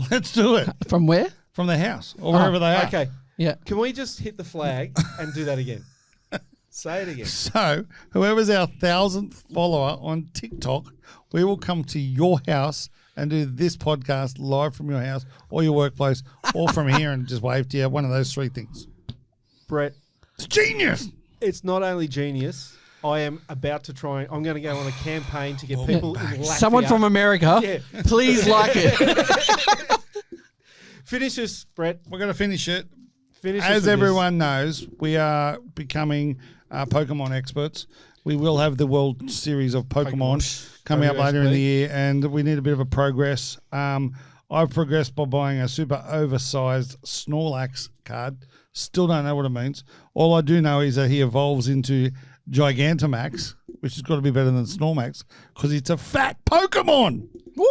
Speaker 2: Let's do it.
Speaker 3: From where?
Speaker 2: From their house or wherever they are.
Speaker 4: Okay.
Speaker 3: Yeah.
Speaker 4: Can we just hit the flag and do that again? Say it again.
Speaker 2: So whoever's our 1000th follower on TikTok, we will come to your house and do this podcast live from your house or your workplace or from here and just wave to you. One of those three things.
Speaker 4: Brett,
Speaker 2: It's genius.
Speaker 4: it's not only genius. I am about to try. I'm going to go on a campaign to get people in Latvia.
Speaker 3: Someone from America,
Speaker 4: Yeah.
Speaker 3: please like it.
Speaker 4: Finish this, Brett.
Speaker 2: We're going to finish it.
Speaker 4: Finish
Speaker 2: As
Speaker 4: this with
Speaker 2: everyone knows, we are becoming Pokemon experts. We will have the World Series of Pokemon coming up later in the year, and we need a bit of a progress. I've progressed by buying a super oversized Snorlax card. Still don't know what it means. All I do know is that he evolves into Gigantamax, which has got to be better than Snorlax because it's a fat Pokemon. Woo!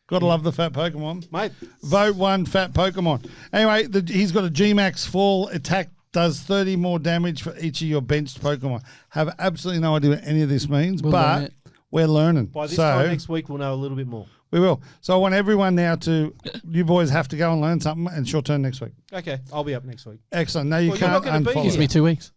Speaker 2: Got to love the fat Pokemon.
Speaker 4: Mate.
Speaker 2: Vote one fat Pokemon. Anyway, he's got a G-Max full attack, does 30 more damage for each of your benched Pokemon. Have absolutely no idea what any of this means,
Speaker 3: We'll learn
Speaker 2: but
Speaker 3: it.
Speaker 2: we're learning.
Speaker 4: By this
Speaker 2: so
Speaker 4: time next week, we'll know a little bit more.
Speaker 2: we will. So I want everyone now to, you boys have to go and learn something, and it's your turn next week.
Speaker 4: Okay, I'll be up next week.
Speaker 2: Excellent. No, you
Speaker 4: Well, you're
Speaker 2: can't
Speaker 4: not gonna be
Speaker 2: unfollow.
Speaker 3: Gives me 2 weeks.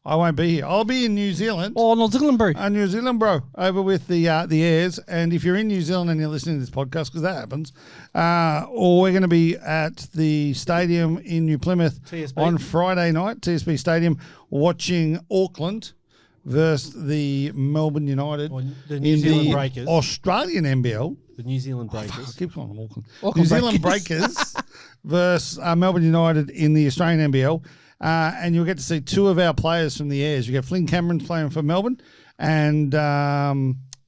Speaker 2: I won't be here. I'll be in New Zealand.
Speaker 3: Oh, New Zealand, bro.
Speaker 2: New Zealand, bro, over with the Airs. And if you're in New Zealand and you're listening to this podcast, because that happens, or we're going to be at the stadium in New Plymouth
Speaker 4: TSB.
Speaker 2: on Friday night, TSB Stadium, watching Auckland versus the Melbourne United
Speaker 4: Or the New
Speaker 2: in
Speaker 4: Zealand
Speaker 2: the
Speaker 4: Breakers.
Speaker 2: Australian NBL.
Speaker 4: The New Zealand
Speaker 2: I
Speaker 4: Breakers.
Speaker 2: keep calling them Auckland.
Speaker 3: Auckland
Speaker 2: New Zealand Breakers versus Melbourne United in the Australian NBL. And you'll get to see two of our players from the Airs. You get Flynn Cameron's playing for Melbourne and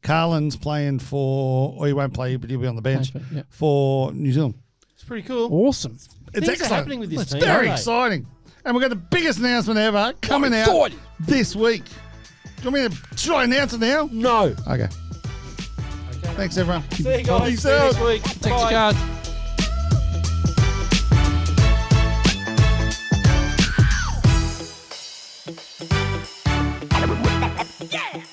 Speaker 2: Carlin's playing for, or he won't play, but he'll be on the bench
Speaker 3: Yeah.
Speaker 2: for New Zealand.
Speaker 4: It's pretty cool.
Speaker 3: Awesome.
Speaker 2: It's
Speaker 4: Things are
Speaker 2: excellent.
Speaker 4: happening with this
Speaker 2: It's
Speaker 4: team,
Speaker 2: very
Speaker 4: aren't they?
Speaker 2: exciting. And we've got the biggest announcement ever coming out
Speaker 3: exciting.
Speaker 2: this week. Do you want me to, should I announce it now?
Speaker 4: No.
Speaker 2: Okay.
Speaker 4: Okay.
Speaker 2: Thanks, everyone.
Speaker 4: See you guys.
Speaker 2: Peace
Speaker 4: See you
Speaker 2: out.
Speaker 4: next week.
Speaker 3: Text
Speaker 4: Bye.
Speaker 3: cards.
Speaker 6: Yeah.